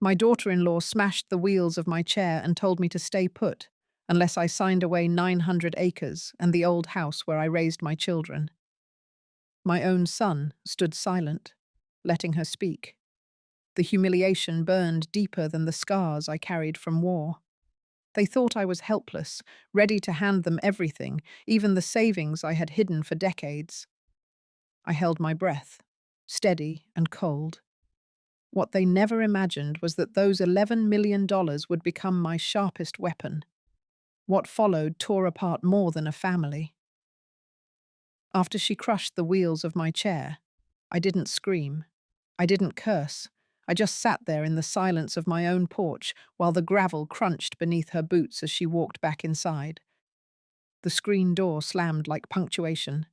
My daughter-in-law smashed the wheels of my chair and told me to stay put, unless I signed away 900 acres and the old house where I raised my children. My own son stood silent, letting her speak. The humiliation burned deeper than the scars I carried from war. They thought I was helpless, ready to hand them everything, even the savings I had hidden for decades. I held my breath, steady and cold. What they never imagined was that those $11 million would become my sharpest weapon. What followed tore apart more than a family. After she crushed the wheels of my chair, I didn't scream. I didn't curse. I just sat there in the silence of my own porch while the gravel crunched beneath her boots as she walked back inside. The screen door slammed like punctuation.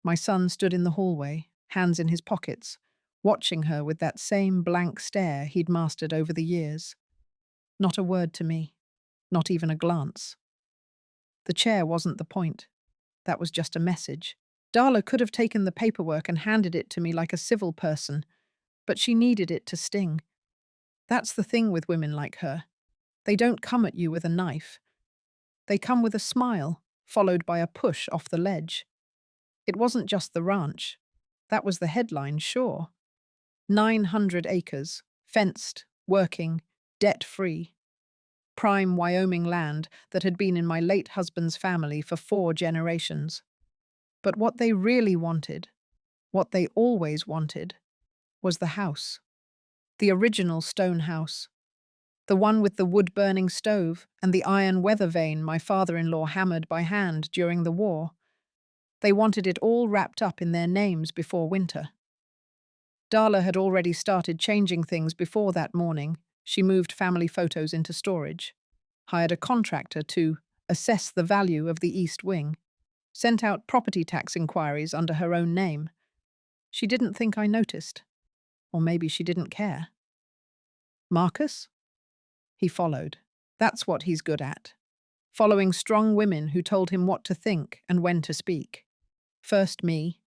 My son stood in the hallway, hands in his pockets, watching her with that same blank stare he'd mastered over the years. Not a word to me, not even a glance. The chair wasn't the point. That was just a message. Darla could have taken the paperwork and handed it to me like a civil person, but she needed it to sting. That's the thing with women like her. They don't come at you with a knife. They come with a smile, followed by a push off the ledge. It wasn't just the ranch. That was the headline, sure. 900 acres, fenced, working, debt-free. Prime Wyoming land that had been in my late husband's family for 4 generations. But what they really wanted, what they always wanted, was the house. The original stone house. The one with the wood-burning stove and the iron weather vane my father-in-law hammered by hand during the war. They wanted it all wrapped up in their names before winter. Darla had already started changing things before that morning. She moved family photos into storage, hired a contractor to assess the value of the East Wing, sent out property tax inquiries under her own name. She didn't think I noticed. Or maybe she didn't care. Marcus? He followed. That's what he's good at. Following strong women who told him what to think and when to speak. First me,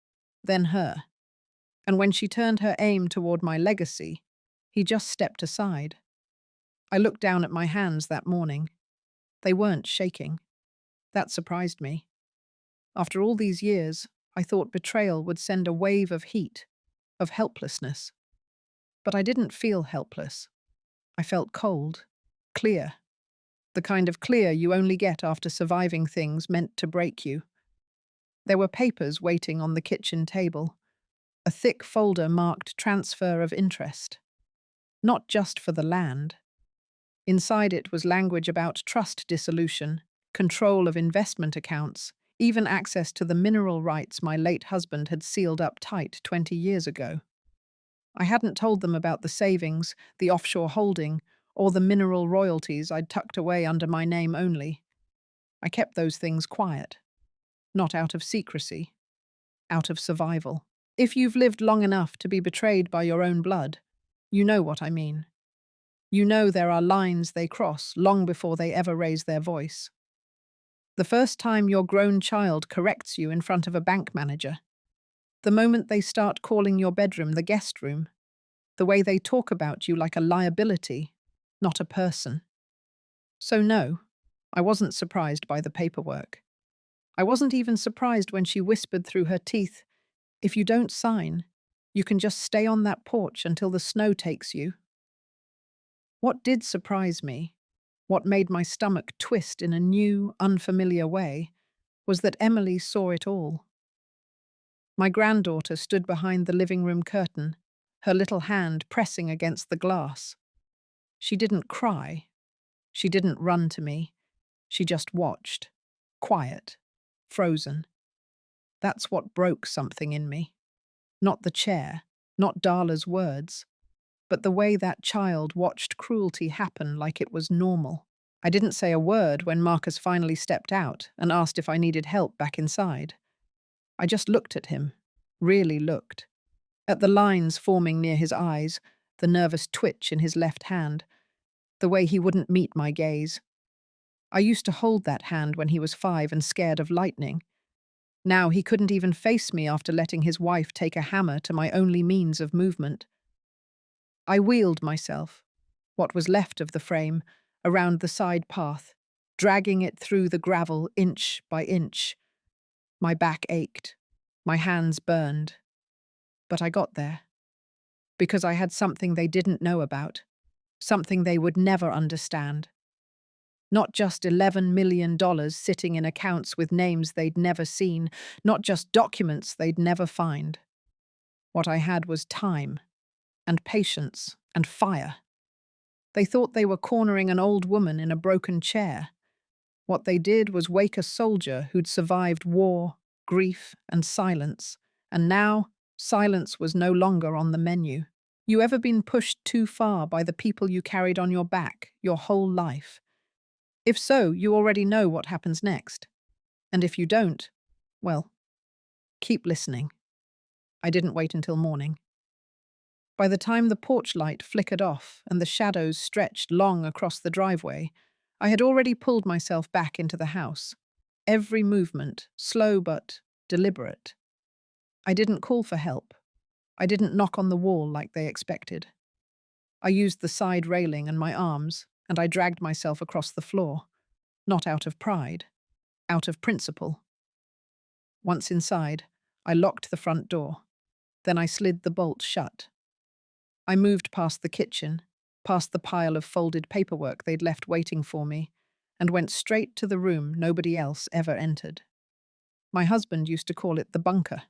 then her. And when she turned her aim toward my legacy, he just stepped aside. I looked down at my hands that morning. They weren't shaking. That surprised me. After all these years, I thought betrayal would send a wave of heat, of helplessness. But I didn't feel helpless. I felt cold, clear. The kind of clear you only get after surviving things meant to break you. There were papers waiting on the kitchen table, a thick folder marked transfer of interest. Not just for the land. Inside it was language about trust dissolution, control of investment accounts, even access to the mineral rights my late husband had sealed up tight 20 years ago. I hadn't told them about the savings, the offshore holding, or the mineral royalties I'd tucked away under my name only. I kept those things quiet. Not out of secrecy. Out of survival. If you've lived long enough to be betrayed by your own blood, you know what I mean. You know there are lines they cross long before they ever raise their voice. The first time your grown child corrects you in front of a bank manager. The moment they start calling your bedroom the guest room. The way they talk about you like a liability, not a person. So no, I wasn't surprised by the paperwork. I wasn't even surprised when she whispered through her teeth, "If you don't sign, you can just stay on that porch until the snow takes you." What did surprise me, what made my stomach twist in a new, unfamiliar way, was that Emily saw it all. My granddaughter stood behind the living room curtain, her little hand pressing against the glass. She didn't cry. She didn't run to me. She just watched. Quiet. Frozen. That's what broke something in me. Not the chair, not Darla's words, but the way that child watched cruelty happen like it was normal. I didn't say a word when Marcus finally stepped out and asked if I needed help back inside. I just looked at him, really looked. At the lines forming near his eyes, the nervous twitch in his left hand, the way he wouldn't meet my gaze. I used to hold that hand when he was 5 and scared of lightning. Now he couldn't even face me after letting his wife take a hammer to my only means of movement. I wheeled myself, what was left of the frame, around the side path, dragging it through the gravel inch by inch. My back ached. My hands burned. But I got there. Because I had something they didn't know about. Something they would never understand. Not just $11 million sitting in accounts with names they'd never seen. Not just documents they'd never find. What I had was time. And patience. And fire. They thought they were cornering an old woman in a broken chair. What they did was wake a soldier who'd survived war, grief, and silence. And now, silence was no longer on the menu. You ever been pushed too far by the people you carried on your back your whole life? If so, you already know what happens next. And if you don't, well, keep listening. I didn't wait until morning. By the time the porch light flickered off and the shadows stretched long across the driveway, I had already pulled myself back into the house. Every movement, slow but deliberate. I didn't call for help. I didn't knock on the wall like they expected. I used the side railing and my arms, and I dragged myself across the floor. Not out of pride, out of principle. Once inside, I locked the front door. Then I slid the bolt shut. I moved past the kitchen, past the pile of folded paperwork they'd left waiting for me, and went straight to the room nobody else ever entered. My husband used to call it the bunker.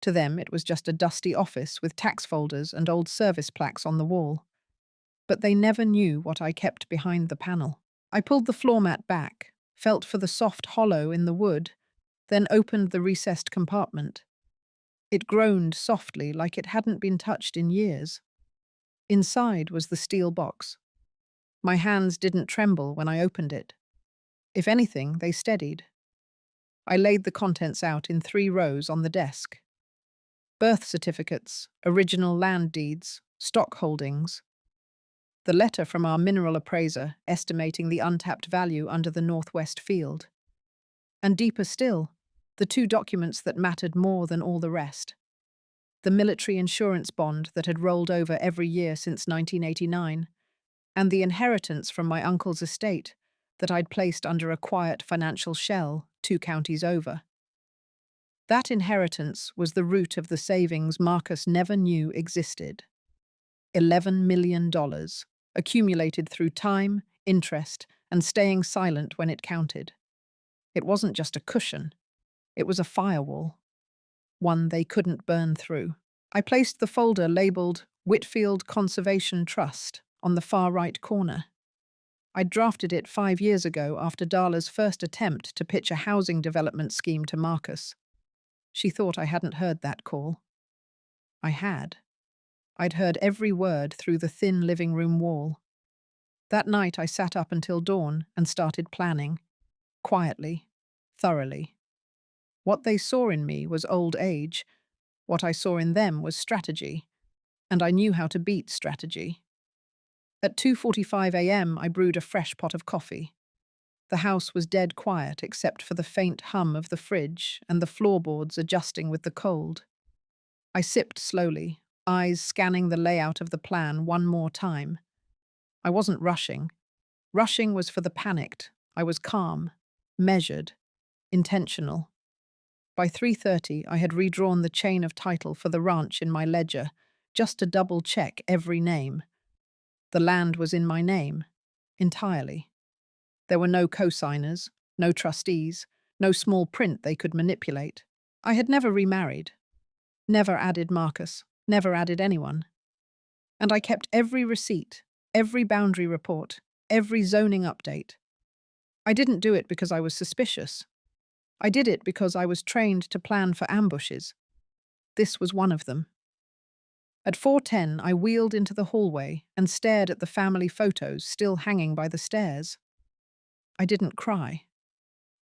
To them, it was just a dusty office with tax folders and old service plaques on the wall. But they never knew what I kept behind the panel. I pulled the floor mat back, felt for the soft hollow in the wood, then opened the recessed compartment. It groaned softly like it hadn't been touched in years. Inside was the steel box. My hands didn't tremble when I opened it. If anything, they steadied. I laid the contents out in 3 rows on the desk. Birth certificates, original land deeds, stock holdings. The letter from our mineral appraiser estimating the untapped value under the northwest field. And deeper still, the 2 documents that mattered more than all the rest. The military insurance bond that had rolled over every year since 1989, and the inheritance from my uncle's estate that I'd placed under a quiet financial shell 2 counties over. That inheritance was the root of the savings Marcus never knew existed. $11 million, accumulated through time, interest, and staying silent when it counted. It wasn't just a cushion. It was a firewall. One they couldn't burn through. I placed the folder labeled Whitfield Conservation Trust on the far right corner. I'd drafted it 5 years ago after Darla's first attempt to pitch a housing development scheme to Marcus. She thought I hadn't heard that call. I had. I'd heard every word through the thin living room wall. That night I sat up until dawn and started planning. Quietly, thoroughly. What they saw in me was old age. What I saw in them was strategy. And I knew how to beat strategy. At 2:45 a.m. I brewed a fresh pot of coffee. The house was dead quiet except for the faint hum of the fridge and the floorboards adjusting with the cold. I sipped slowly, eyes scanning the layout of the plan one more time. I wasn't rushing. Rushing was for the panicked. I was calm, measured, intentional. By 3:30, I had redrawn the chain of title for the ranch in my ledger, just to double-check every name. The land was in my name, entirely. There were no co-signers, no trustees, no small print they could manipulate. I had never remarried. Never added Marcus, never added anyone. And I kept every receipt, every boundary report, every zoning update. I didn't do it because I was suspicious. I did it because I was trained to plan for ambushes. This was one of them. At 4:10, I wheeled into the hallway and stared at the family photos still hanging by the stairs. I didn't cry.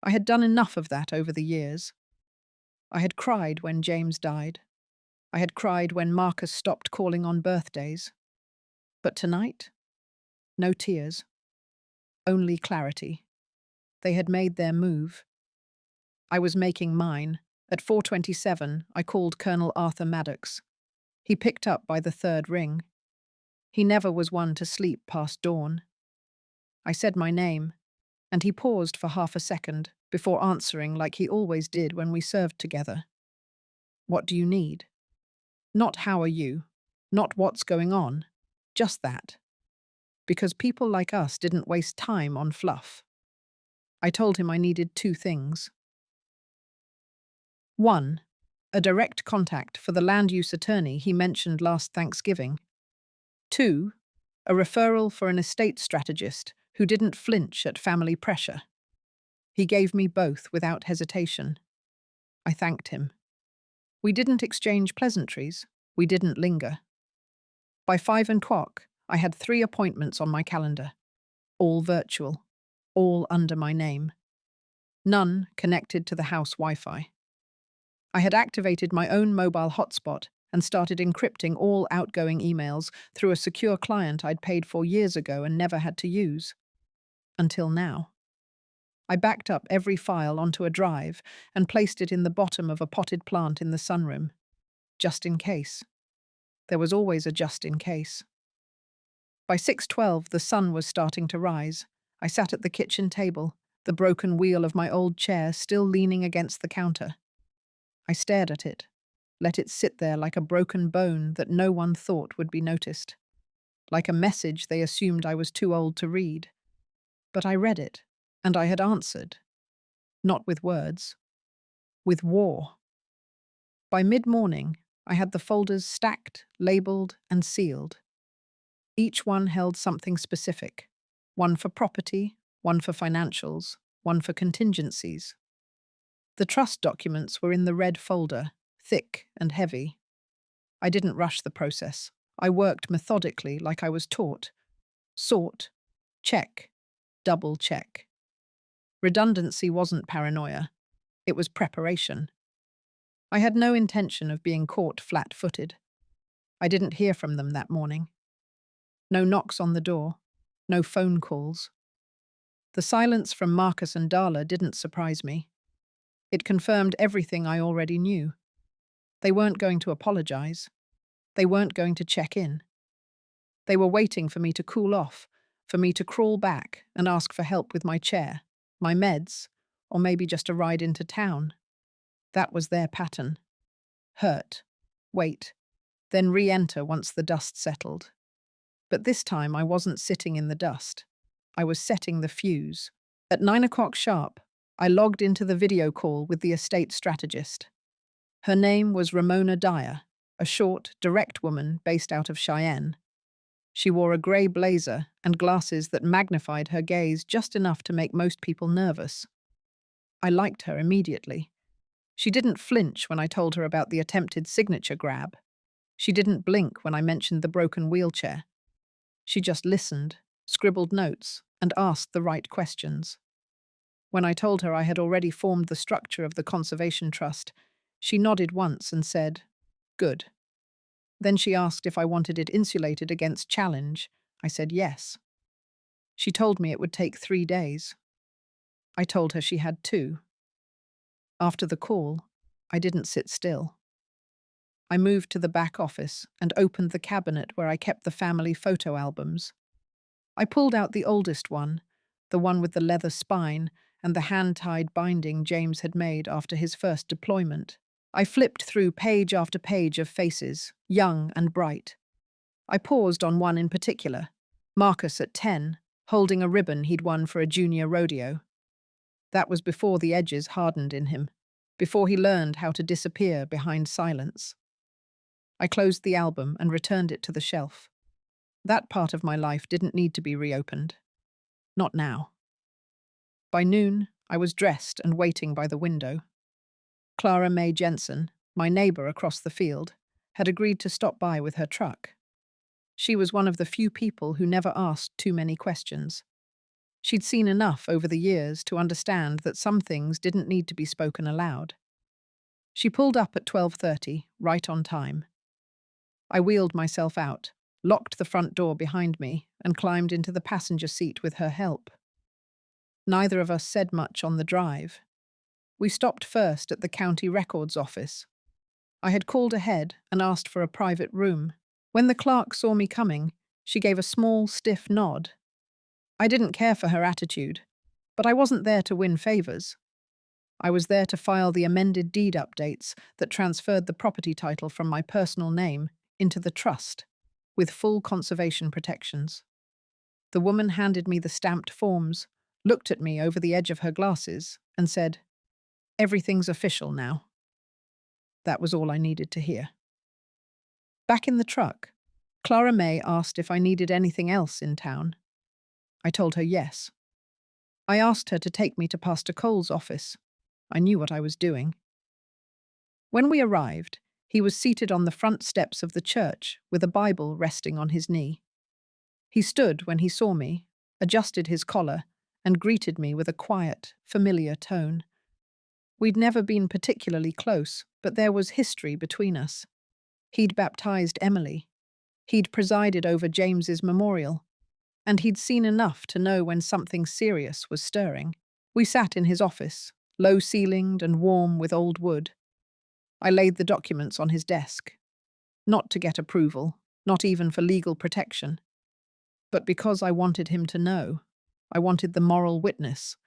I had done enough of that over the years. I had cried when James died. I had cried when Marcus stopped calling on birthdays. But tonight, no tears. Only clarity. They had made their move. I was making mine. At 4:27, I called Colonel Arthur Maddox. He picked up by the 3rd ring. He never was one to sleep past dawn. I said my name, and he paused for half a second before answering like he always did when we served together. What do you need? Not how are you, not what's going on, just that. Because people like us didn't waste time on fluff. I told him I needed two things. One, a direct contact for the land use attorney he mentioned last Thanksgiving. Two, a referral for an estate strategist who didn't flinch at family pressure. He gave me both without hesitation. I thanked him. We didn't exchange pleasantries. We didn't linger. By 5 o'clock, I had 3 appointments on my calendar, all virtual, all under my name. None connected to the house Wi-Fi. I had activated my own mobile hotspot and started encrypting all outgoing emails through a secure client I'd paid for years ago and never had to use. Until now. I backed up every file onto a drive and placed it in the bottom of a potted plant in the sunroom, just in case. There was always a just in case. By 6:12, the sun was starting to rise. I sat at the kitchen table, the broken wheel of my old chair still leaning against the counter. I stared at it, let it sit there like a broken bone that no one thought would be noticed, like a message they assumed I was too old to read. But I read it, and I had answered. Not with words. With war. By mid-morning, I had the folders stacked, labelled, and sealed. Each one held something specific. One for property, one for financials, one for contingencies. The trust documents were in the red folder, thick and heavy. I didn't rush the process. I worked methodically like I was taught. Sort, check, double check. Redundancy wasn't paranoia. It was preparation. I had no intention of being caught flat-footed. I didn't hear from them that morning. No knocks on the door. No phone calls. The silence from Marcus and Darla didn't surprise me. It confirmed everything I already knew. They weren't going to apologize. They weren't going to check in. They were waiting for me to cool off, for me to crawl back and ask for help with my chair, my meds, or maybe just a ride into town. That was their pattern. Hurt, wait, then re-enter once the dust settled. But this time I wasn't sitting in the dust. I was setting the fuse. At 9 o'clock sharp, I logged into the video call with the estate strategist. Her name was Ramona Dyer, a short, direct woman based out of Cheyenne. She wore a grey blazer and glasses that magnified her gaze just enough to make most people nervous. I liked her immediately. She didn't flinch when I told her about the attempted signature grab. She didn't blink when I mentioned the broken wheelchair. She just listened, scribbled notes, and asked the right questions. When I told her I had already formed the structure of the Conservation Trust, she nodded once and said, "Good." Then she asked if I wanted it insulated against challenge. I said yes. She told me it would take 3 days. I told her she had 2. After the call, I didn't sit still. I moved to the back office and opened the cabinet where I kept the family photo albums. I pulled out the oldest one, the one with the leather spine and the hand-tied binding James had made after his first deployment. I flipped through page after page of faces, young and bright. I paused on one in particular, Marcus at 10, holding a ribbon he'd won for a junior rodeo. That was before the edges hardened in him, before he learned how to disappear behind silence. I closed the album and returned it to the shelf. That part of my life didn't need to be reopened. Not now. By noon, I was dressed and waiting by the window. Clara May Jensen, my neighbor across the field, had agreed to stop by with her truck. She was one of the few people who never asked too many questions. She'd seen enough over the years to understand that some things didn't need to be spoken aloud. She pulled up at 12:30, right on time. I wheeled myself out, locked the front door behind me, and climbed into the passenger seat with her help. Neither of us said much on the drive. We stopped first at the county records office. I had called ahead and asked for a private room. When the clerk saw me coming, She gave a small, stiff nod. I didn't care for her attitude, but I wasn't there to win favors. I was there to file the amended deed updates that transferred the property title from my personal name into the trust, with full conservation protections. The woman handed me the stamped forms, looked at me over the edge of her glasses, and said, "Everything's official now." That was all I needed to hear. Back in the truck, Clara May asked if I needed anything else in town. I told her yes. I asked her to take me to Pastor Cole's office. I knew what I was doing. When we arrived, he was seated on the front steps of the church with a Bible resting on his knee. He stood when he saw me, adjusted his collar, and greeted me with a quiet, familiar tone. We'd never been particularly close, but there was history between us. He'd baptized Emily. He'd presided over James's memorial. And he'd seen enough to know when something serious was stirring. We sat in his office, low-ceilinged and warm with old wood. I laid the documents on his desk. Not to get approval, not even for legal protection. But because I wanted him to know. I wanted the moral witness.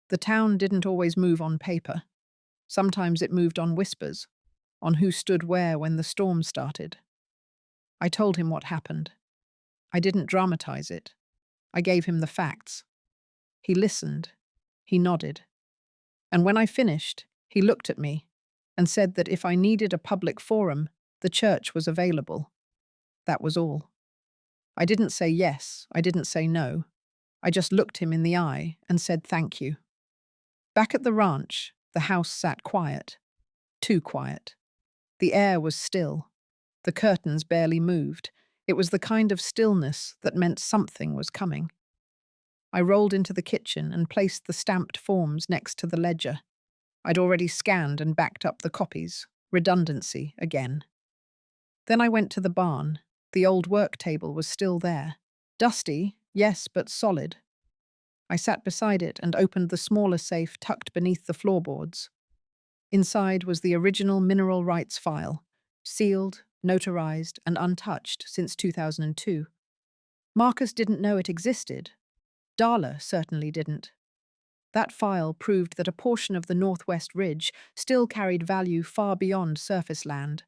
The town didn't always move on paper. Sometimes it moved on whispers, on who stood where when the storm started. I told him what happened. I didn't dramatize it. I gave him the facts. He listened. He nodded. And when I finished, he looked at me and said that if I needed a public forum, the church was available. That was all. I didn't say yes, I didn't say no. I just looked him in the eye and said thank you. Back at the ranch, the house sat quiet. Too quiet. The air was still. The curtains barely moved. It was the kind of stillness that meant something was coming. I rolled into the kitchen and placed the stamped forms next to the ledger. I'd already scanned and backed up the copies. Redundancy again. Then I went to the barn. The old work table was still there. Dusty, yes, but solid. I sat beside it and opened the smaller safe tucked beneath the floorboards. Inside was the original mineral rights file, sealed, notarized, and untouched since 2002. Marcus didn't know it existed. Darla certainly didn't. That file proved that a portion of the Northwest Ridge still carried value far beyond surface land.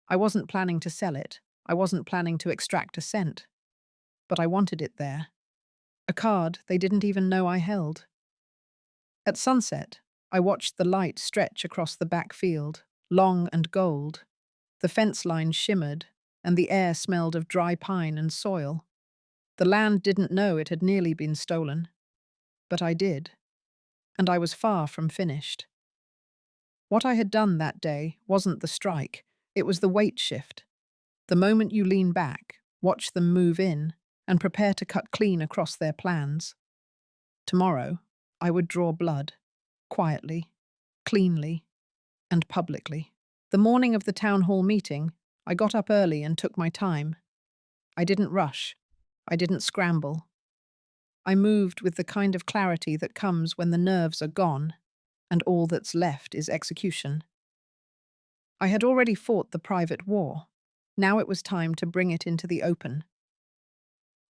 I wasn't planning to sell it. I wasn't planning to extract a cent. But I wanted it there. A card they didn't even know I held. At sunset, I watched the light stretch across the back field, long and gold. The fence line shimmered, and the air smelled of dry pine and soil. The land didn't know it had nearly been stolen. But I did. And I was far from finished. What I had done that day wasn't the strike, it was the weight shift. The moment you lean back, watch them move in, and prepare to cut clean across their plans. Tomorrow, I would draw blood, quietly, cleanly, and publicly. The morning of the town hall meeting, I got up early and took my time. I didn't rush. I didn't scramble. I moved with the kind of clarity that comes when the nerves are gone, and all that's left is execution. I had already fought the private war. Now it was time to bring it into the open.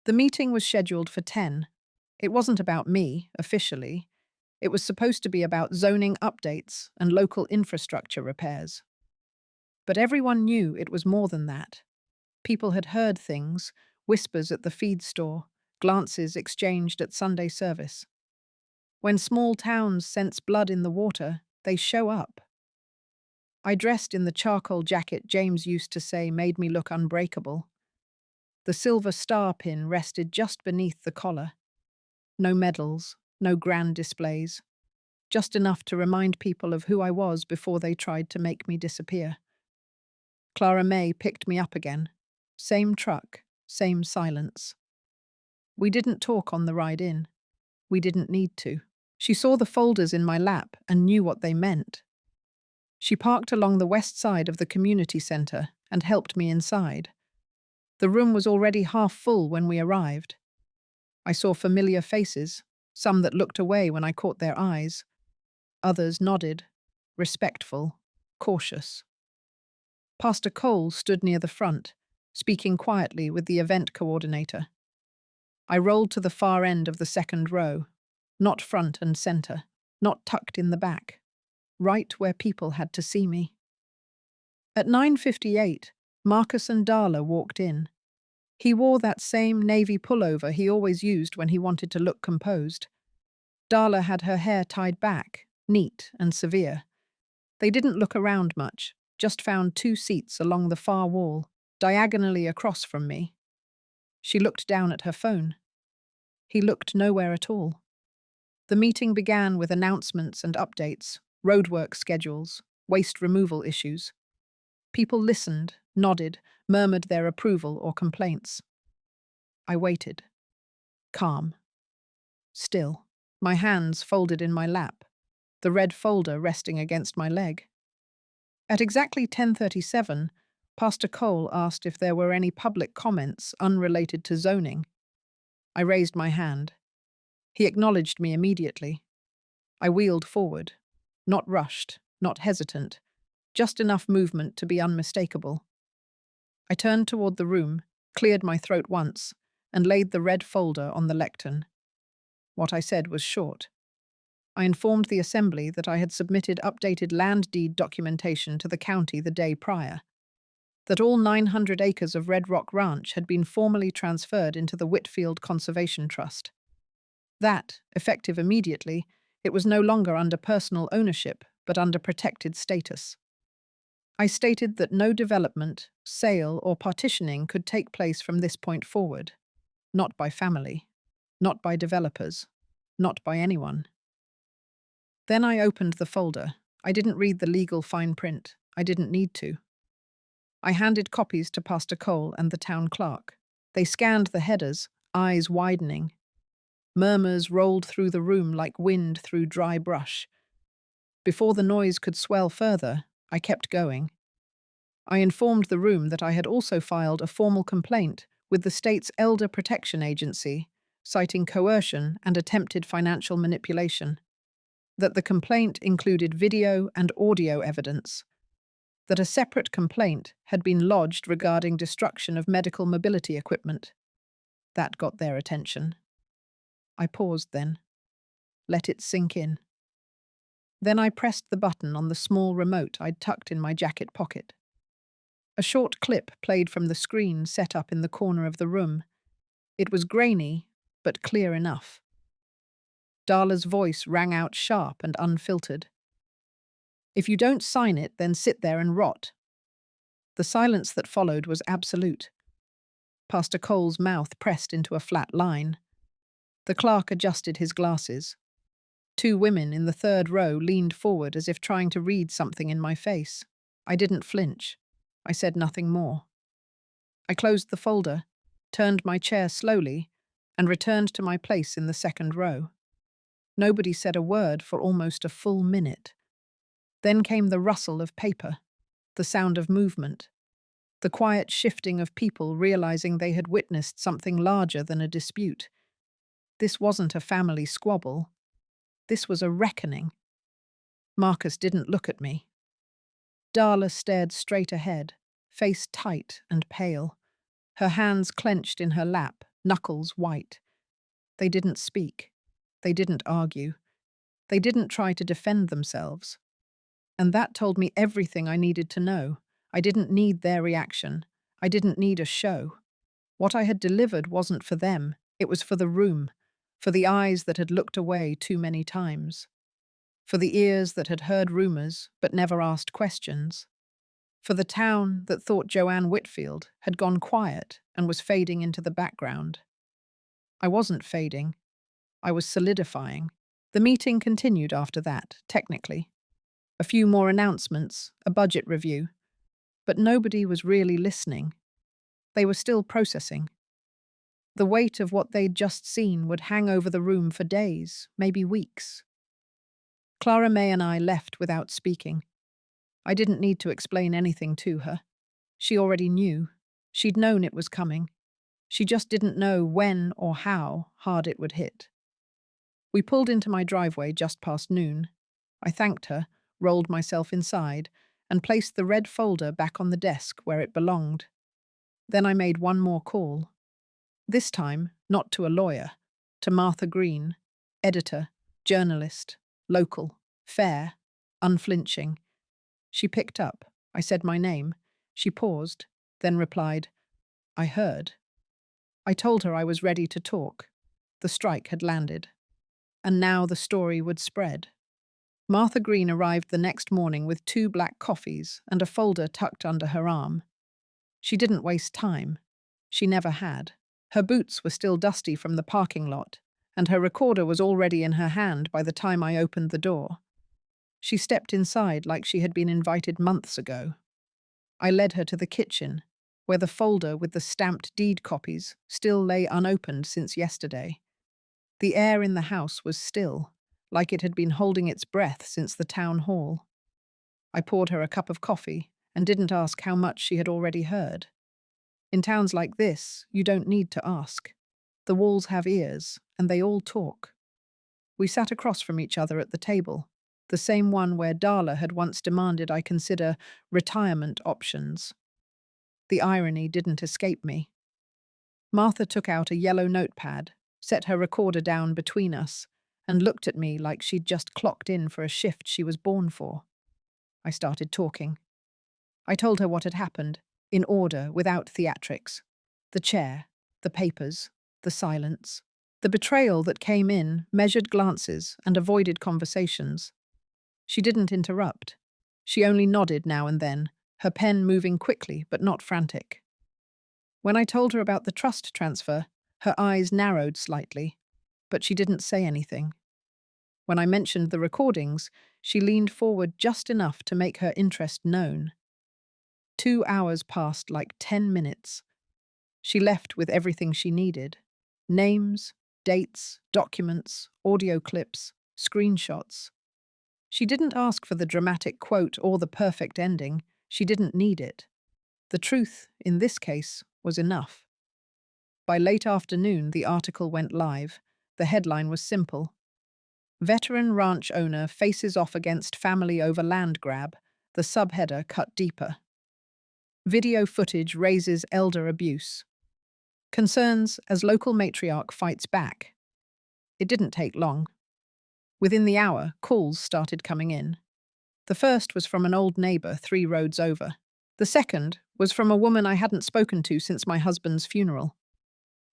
The meeting was scheduled for 10. It wasn't about me, officially. It was supposed to be about zoning updates and local infrastructure repairs. But everyone knew it was more than that. People had heard things, whispers at the feed store, glances exchanged at Sunday service. When small towns sense blood in the water, they show up. I dressed in the charcoal jacket James used to say made me look unbreakable. The silver star pin rested just beneath the collar. No medals, no grand displays. Just enough to remind people of who I was before they tried to make me disappear. Clara May picked me up again. Same truck, same silence. We didn't talk on the ride in. We didn't need to. She saw the folders in my lap and knew what they meant. She parked along the west side of the community center and helped me inside. The room was already half full when we arrived. I saw familiar faces, some that looked away when I caught their eyes. Others nodded, respectful, cautious. Pastor Cole stood near the front, speaking quietly with the event coordinator. I rolled to the far end of the second row, not front and center, not tucked in the back, right where people had to see me. At 9:58, Marcus and Darla walked in. He wore that same navy pullover he always used when he wanted to look composed. Darla had her hair tied back, neat and severe. They didn't look around much, just found 2 seats along the far wall, diagonally across from me. She looked down at her phone. He looked nowhere at all. The meeting began with announcements and updates, roadwork schedules, waste removal issues. People listened, nodded, murmured their approval or complaints. I waited. Calm. Still. My hands folded in my lap, the red folder resting against my leg. At exactly 10:37, Pastor Cole asked if there were any public comments unrelated to zoning. I raised my hand. He acknowledged me immediately. I wheeled forward, not rushed, not hesitant, just enough movement to be unmistakable. I turned toward the room, cleared my throat once, and laid the red folder on the lectern. What I said was short. I informed the assembly that I had submitted updated land deed documentation to the county the day prior, that all 900 acres of Red Rock Ranch had been formally transferred into the Whitfield Conservation Trust. That, effective immediately, it was no longer under personal ownership, but under protected status. I stated that no development, sale, or partitioning could take place from this point forward. Not by family. Not by developers. Not by anyone. Then I opened the folder. I didn't read the legal fine print. I didn't need to. I handed copies to Pastor Cole and the town clerk. They scanned the headers, eyes widening. Murmurs rolled through the room like wind through dry brush. Before the noise could swell further, I kept going. I informed the room that I had also filed a formal complaint with the state's Elder Protection Agency, citing coercion and attempted financial manipulation. That the complaint included video and audio evidence. That a separate complaint had been lodged regarding destruction of medical mobility equipment. That got their attention. I paused then. Let it sink in. Then I pressed the button on the small remote I'd tucked in my jacket pocket. A short clip played from the screen set up in the corner of the room. It was grainy, but clear enough. Darla's voice rang out sharp and unfiltered. If you don't sign it, then sit there and rot. The silence that followed was absolute. Pastor Cole's mouth pressed into a flat line. The clerk adjusted his glasses. 2 women in the third row leaned forward as if trying to read something in my face. I didn't flinch. I said nothing more. I closed the folder, turned my chair slowly, and returned to my place in the second row. Nobody said a word for almost a full minute. Then came the rustle of paper, the sound of movement, the quiet shifting of people realizing they had witnessed something larger than a dispute. This wasn't a family squabble. This was a reckoning. Marcus didn't look at me. Darla stared straight ahead, face tight and pale, her hands clenched in her lap, knuckles white. They didn't speak. They didn't argue. They didn't try to defend themselves. And that told me everything I needed to know. I didn't need their reaction. I didn't need a show. What I had delivered wasn't for them. It was for the room, for the eyes that had looked away too many times, for the ears that had heard rumors but never asked questions, for the town that thought Joanne Whitfield had gone quiet and was fading into the background. I wasn't fading. I was solidifying. The meeting continued after that, technically. A few more announcements, a budget review. But nobody was really listening. They were still processing. The weight of what they'd just seen would hang over the room for days, maybe weeks. Clara May and I left without speaking. I didn't need to explain anything to her. She already knew. She'd known it was coming. She just didn't know when or how hard it would hit. We pulled into my driveway just past noon. I thanked her, rolled myself inside, and placed the red folder back on the desk where it belonged. Then I made one more call. This time, not to a lawyer, to Martha Green, editor, journalist, local, fair, unflinching. She picked up. I said my name. She paused, then replied, "I heard." I told her I was ready to talk. The strike had landed. And now the story would spread. Martha Green arrived the next morning with 2 black coffees and a folder tucked under her arm. She didn't waste time. She never had. Her boots were still dusty from the parking lot, and her recorder was already in her hand by the time I opened the door. She stepped inside like she had been invited months ago. I led her to the kitchen, where the folder with the stamped deed copies still lay unopened since yesterday. The air in the house was still, like it had been holding its breath since the town hall. I poured her a cup of coffee and didn't ask how much she had already heard. In towns like this, you don't need to ask. The walls have ears, and they all talk. We sat across from each other at the table, the same one where Darla had once demanded I consider retirement options. The irony didn't escape me. Martha took out a yellow notepad, set her recorder down between us, and looked at me like she'd just clocked in for a shift she was born for. I started talking. I told her what had happened, in order, without theatrics. The chair, the papers, the silence. The betrayal that came in, measured glances, and avoided conversations. She didn't interrupt. She only nodded now and then, her pen moving quickly but not frantic. When I told her about the trust transfer, her eyes narrowed slightly, but she didn't say anything. When I mentioned the recordings, she leaned forward just enough to make her interest known. 2 hours passed like 10 minutes. She left with everything she needed. Names, dates, documents, audio clips, screenshots. She didn't ask for the dramatic quote or the perfect ending. She didn't need it. The truth, in this case, was enough. By late afternoon, the article went live. The headline was simple. Veteran ranch owner faces off against family over land grab. The subheader cut deeper. Video footage raises elder abuse. Concerns as local matriarch fights back. It didn't take long. Within the hour, calls started coming in. The first was from an old neighbour 3 roads over. The second was from a woman I hadn't spoken to since my husband's funeral.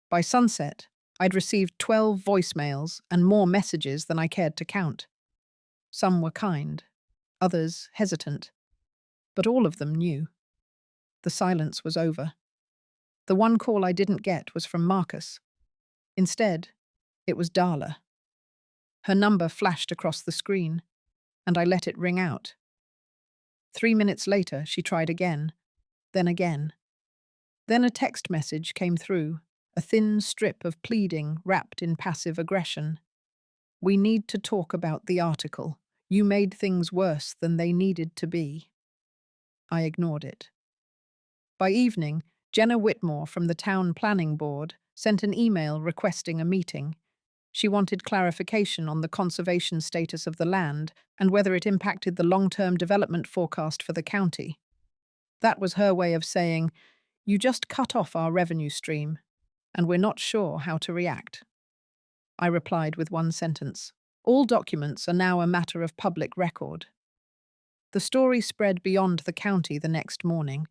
By sunset, I'd received 12 voicemails and more messages than I cared to count. Some were kind, others hesitant, but all of them knew. The silence was over. The one call I didn't get was from Marcus. Instead, it was Darla. Her number flashed across the screen, and I let it ring out. 3 minutes later, she tried again, then again. Then a text message came through, a thin strip of pleading wrapped in passive aggression. "We need to talk about the article. You made things worse than they needed to be." I ignored it. By evening, Jenna Whitmore from the Town Planning Board sent an email requesting a meeting. She wanted clarification on the conservation status of the land and whether it impacted the long-term development forecast for the county. That was her way of saying, "You just cut off our revenue stream, and we're not sure how to react." I replied with one sentence. All documents are now a matter of public record. The story spread beyond the county the next morning.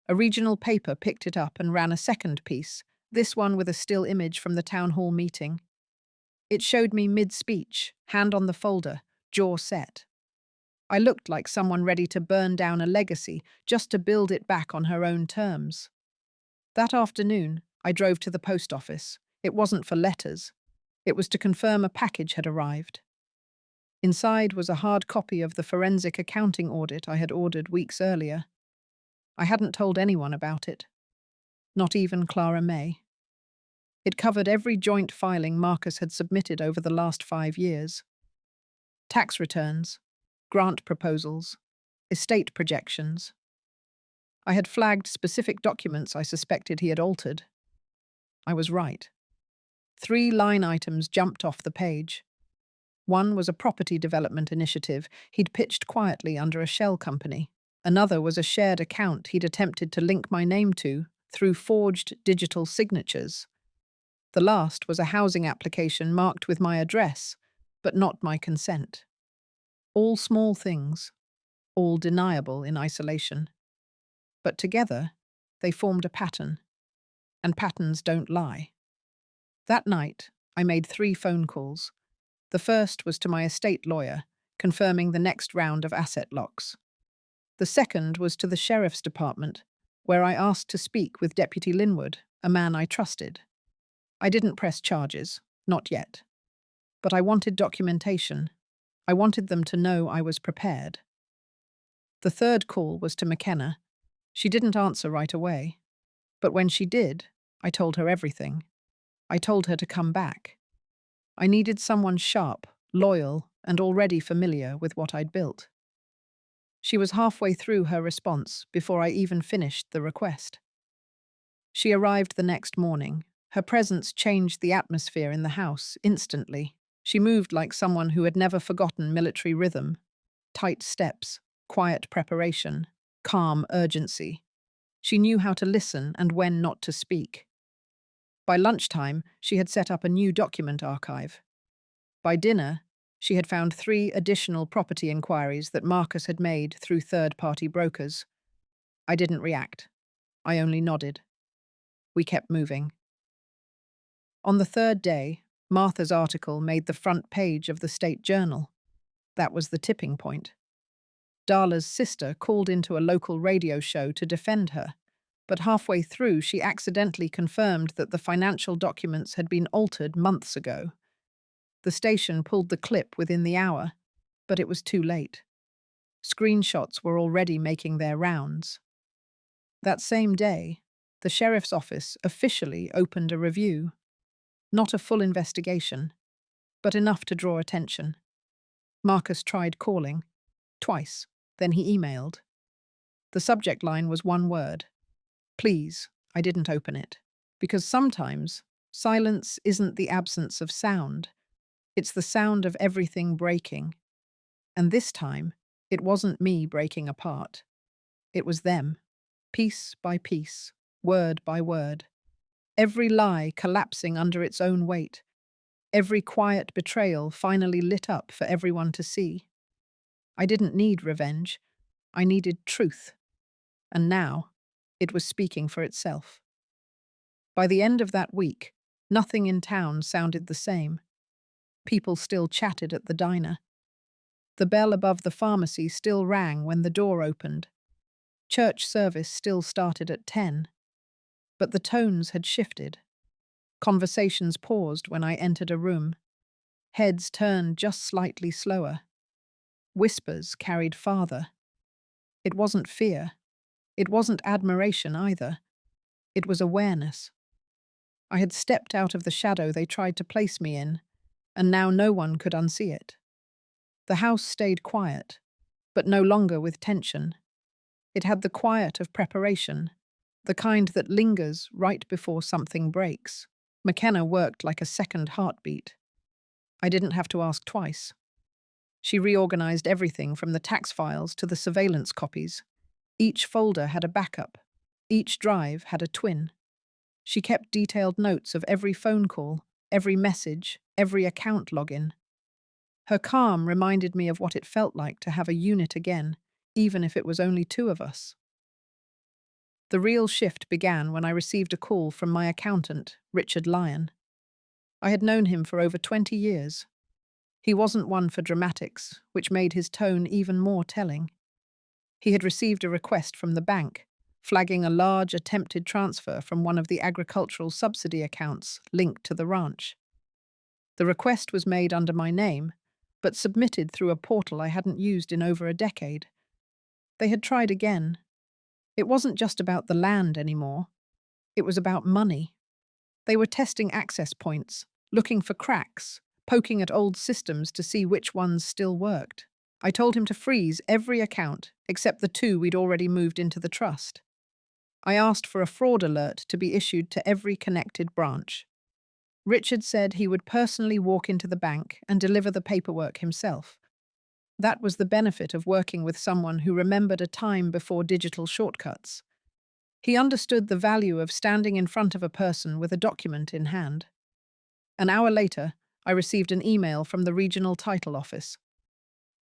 A regional paper picked it up and ran a second piece, this one with a still image from the town hall meeting. It showed me mid-speech, hand on the folder, jaw set. I looked like someone ready to burn down a legacy just to build it back on her own terms. That afternoon, I drove to the post office. It wasn't for letters. It was to confirm a package had arrived. Inside was a hard copy of the forensic accounting audit I had ordered weeks earlier. I hadn't told anyone about it. Not even Clara May. It covered every joint filing Marcus had submitted over the last 5 years. Tax returns, grant proposals, estate projections. I had flagged specific documents I suspected he had altered. I was right. 3 line items jumped off the page. One was a property development initiative he'd pitched quietly under a shell company. Another was a shared account he'd attempted to link my name to, through forged digital signatures. The last was a housing application marked with my address, but not my consent. All small things, all deniable in isolation. But together, they formed a pattern, and patterns don't lie. That night, I made 3 phone calls. The first was to my estate lawyer, confirming the next round of asset locks. The second was to the sheriff's department, where I asked to speak with Deputy Linwood, a man I trusted. I didn't press charges, not yet. But I wanted documentation. I wanted them to know I was prepared. The third call was to McKenna. She didn't answer right away. But when she did, I told her everything. I told her to come back. I needed someone sharp, loyal, and already familiar with what I'd built. She was halfway through her response before I even finished the request. She arrived the next morning. Her presence changed the atmosphere in the house instantly. She moved like someone who had never forgotten military rhythm. Tight steps, quiet preparation, calm urgency. She knew how to listen and when not to speak. By lunchtime, she had set up a new document archive. By dinner, she had found 3 additional property inquiries that Marcus had made through third-party brokers. I didn't react. I only nodded. We kept moving. On the 3rd day, Martha's article made the front page of the State Journal. That was the tipping point. Darla's sister called into a local radio show to defend her, but halfway through she accidentally confirmed that the financial documents had been altered months ago. The station pulled the clip within the hour, but it was too late. Screenshots were already making their rounds. That same day, the sheriff's office officially opened a review. Not a full investigation, but enough to draw attention. Marcus tried calling, twice, then he emailed. The subject line was one word. Please, I didn't open it. Because sometimes, silence isn't the absence of sound. It's the sound of everything breaking. And this time, it wasn't me breaking apart. It was them, piece by piece, word by word. Every lie collapsing under its own weight. Every quiet betrayal finally lit up for everyone to see. I didn't need revenge. I needed truth. And now, it was speaking for itself. By the end of that week, nothing in town sounded the same. People still chatted at the diner. The bell above the pharmacy still rang when the door opened. Church service still started at 10. But the tones had shifted. Conversations paused when I entered a room. Heads turned just slightly slower. Whispers carried farther. It wasn't fear. It wasn't admiration either. It was awareness. I had stepped out of the shadow they tried to place me in, and now no one could unsee it. The house stayed quiet, but no longer with tension. It had the quiet of preparation, the kind that lingers right before something breaks. McKenna worked like a second heartbeat. I didn't have to ask twice. She reorganized everything from the tax files to the surveillance copies. Each folder had a backup. Each drive had a twin. She kept detailed notes of every phone call, every message, every account login. Her calm reminded me of what it felt like to have a unit again, even if it was only 2 of us. The real shift began when I received a call from my accountant, Richard Lyon. I had known him for over 20 years. He wasn't one for dramatics, which made his tone even more telling. He had received a request from the bank, flagging a large attempted transfer from one of the agricultural subsidy accounts linked to the ranch. The request was made under my name, but submitted through a portal I hadn't used in over a decade. They had tried again. It wasn't just about the land anymore. It was about money. They were testing access points, looking for cracks, poking at old systems to see which ones still worked. I told him to freeze every account except the 2 we'd already moved into the trust. I asked for a fraud alert to be issued to every connected branch. Richard said he would personally walk into the bank and deliver the paperwork himself. That was the benefit of working with someone who remembered a time before digital shortcuts. He understood the value of standing in front of a person with a document in hand. An hour later, I received an email from the regional title office.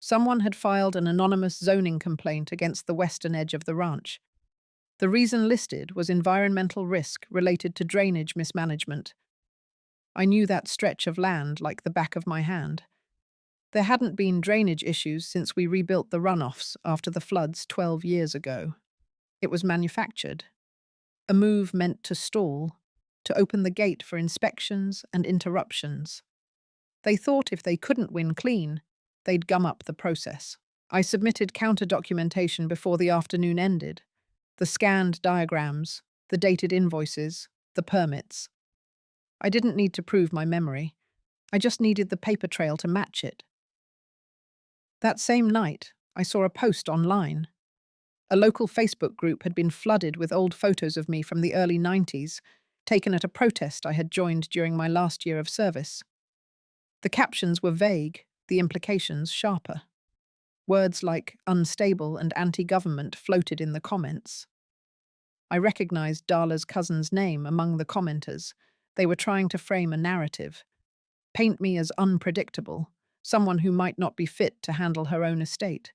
Someone had filed an anonymous zoning complaint against the western edge of the ranch. The reason listed was environmental risk related to drainage mismanagement. I knew that stretch of land like the back of my hand. There hadn't been drainage issues since we rebuilt the runoffs after the floods 12 years ago. It was manufactured. A move meant to stall, to open the gate for inspections and interruptions. They thought if they couldn't win clean, they'd gum up the process. I submitted counter-documentation before the afternoon ended. The scanned diagrams, the dated invoices, the permits. I didn't need to prove my memory. I just needed the paper trail to match it. That same night, I saw a post online. A local Facebook group had been flooded with old photos of me from the early 90s, taken at a protest I had joined during my last year of service. The captions were vague, the implications sharper. Words like unstable and anti-government floated in the comments. I recognized Darla's cousin's name among the commenters. They were trying to frame a narrative, paint me as unpredictable, someone who might not be fit to handle her own estate.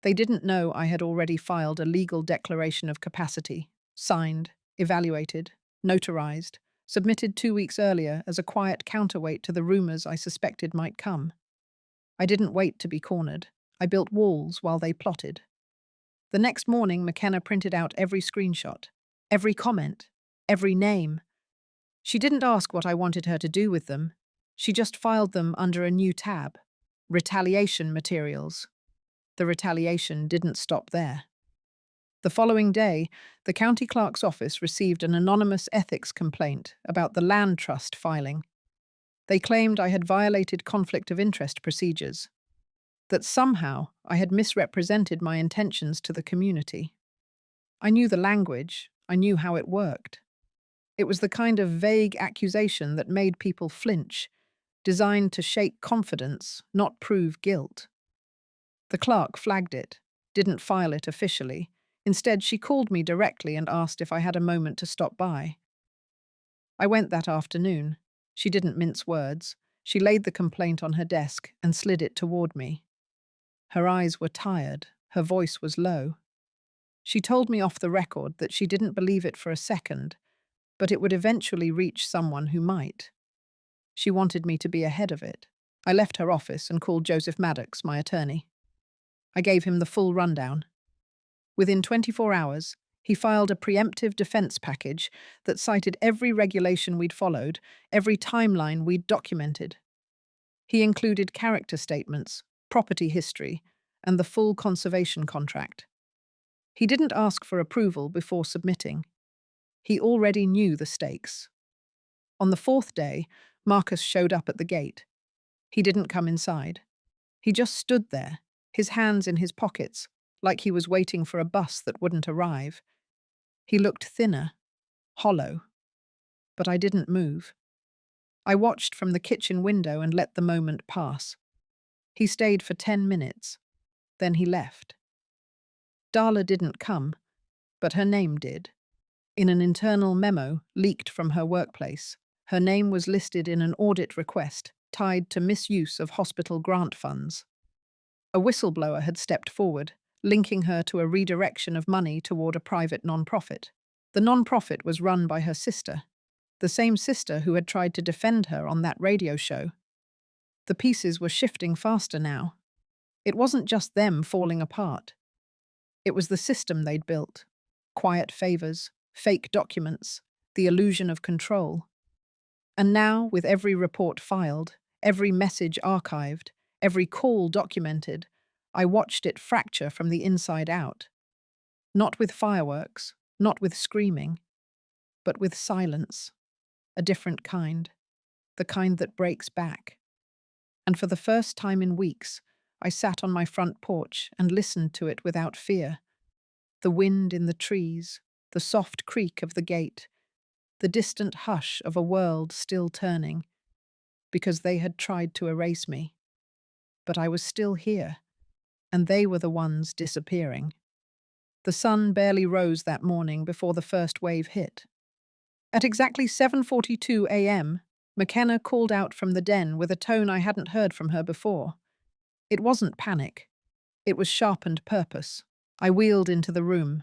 They didn't know I had already filed a legal declaration of capacity, signed, evaluated, notarized, submitted 2 weeks earlier as a quiet counterweight to the rumors I suspected might come. I didn't wait to be cornered. I built walls while they plotted. The next morning, McKenna printed out every screenshot, every comment, every name. She didn't ask what I wanted her to do with them. She just filed them under a new tab, retaliation materials. The retaliation didn't stop there. The following day, the county clerk's office received an anonymous ethics complaint about the land trust filing. They claimed I had violated conflict of interest procedures, that somehow I had misrepresented my intentions to the community. I knew the language, I knew how it worked. It was the kind of vague accusation that made people flinch, designed to shake confidence, not prove guilt. The clerk flagged it, didn't file it officially. Instead, she called me directly and asked if I had a moment to stop by. I went that afternoon. She didn't mince words. She laid the complaint on her desk and slid it toward me. Her eyes were tired, her voice was low. She told me off the record that she didn't believe it for a second, but it would eventually reach someone who might. She wanted me to be ahead of it. I left her office and called Joseph Maddox, my attorney. I gave him the full rundown. Within 24 hours, he filed a preemptive defense package that cited every regulation we'd followed, every timeline we'd documented. He included character statements, property history, and the full conservation contract. He didn't ask for approval before submitting. He already knew the stakes. On the fourth day, Marcus showed up at the gate. He didn't come inside. He just stood there, his hands in his pockets, like he was waiting for a bus that wouldn't arrive. He looked thinner, hollow. But I didn't move. I watched from the kitchen window and let the moment pass. He stayed for 10 minutes. Then he left. Darla didn't come, but her name did. In an internal memo leaked from her workplace, her name was listed in an audit request tied to misuse of hospital grant funds. A whistleblower had stepped forward, linking her to a redirection of money toward a private nonprofit. The nonprofit was run by her sister, the same sister who had tried to defend her on that radio show. The pieces were shifting faster now. It wasn't just them falling apart. It was the system they'd built. Quiet favors, fake documents, the illusion of control. And now, with every report filed, every message archived, every call documented, I watched it fracture from the inside out. Not with fireworks, not with screaming, but with silence. A different kind. The kind that breaks back. And for the first time in weeks, I sat on my front porch and listened to it without fear. The wind in the trees, the soft creak of the gate, the distant hush of a world still turning, because they had tried to erase me. But I was still here, and they were the ones disappearing. The sun barely rose that morning before the first wave hit. At exactly 7:42 a.m., McKenna called out from the den with a tone I hadn't heard from her before. It wasn't panic. It was sharpened purpose. I wheeled into the room.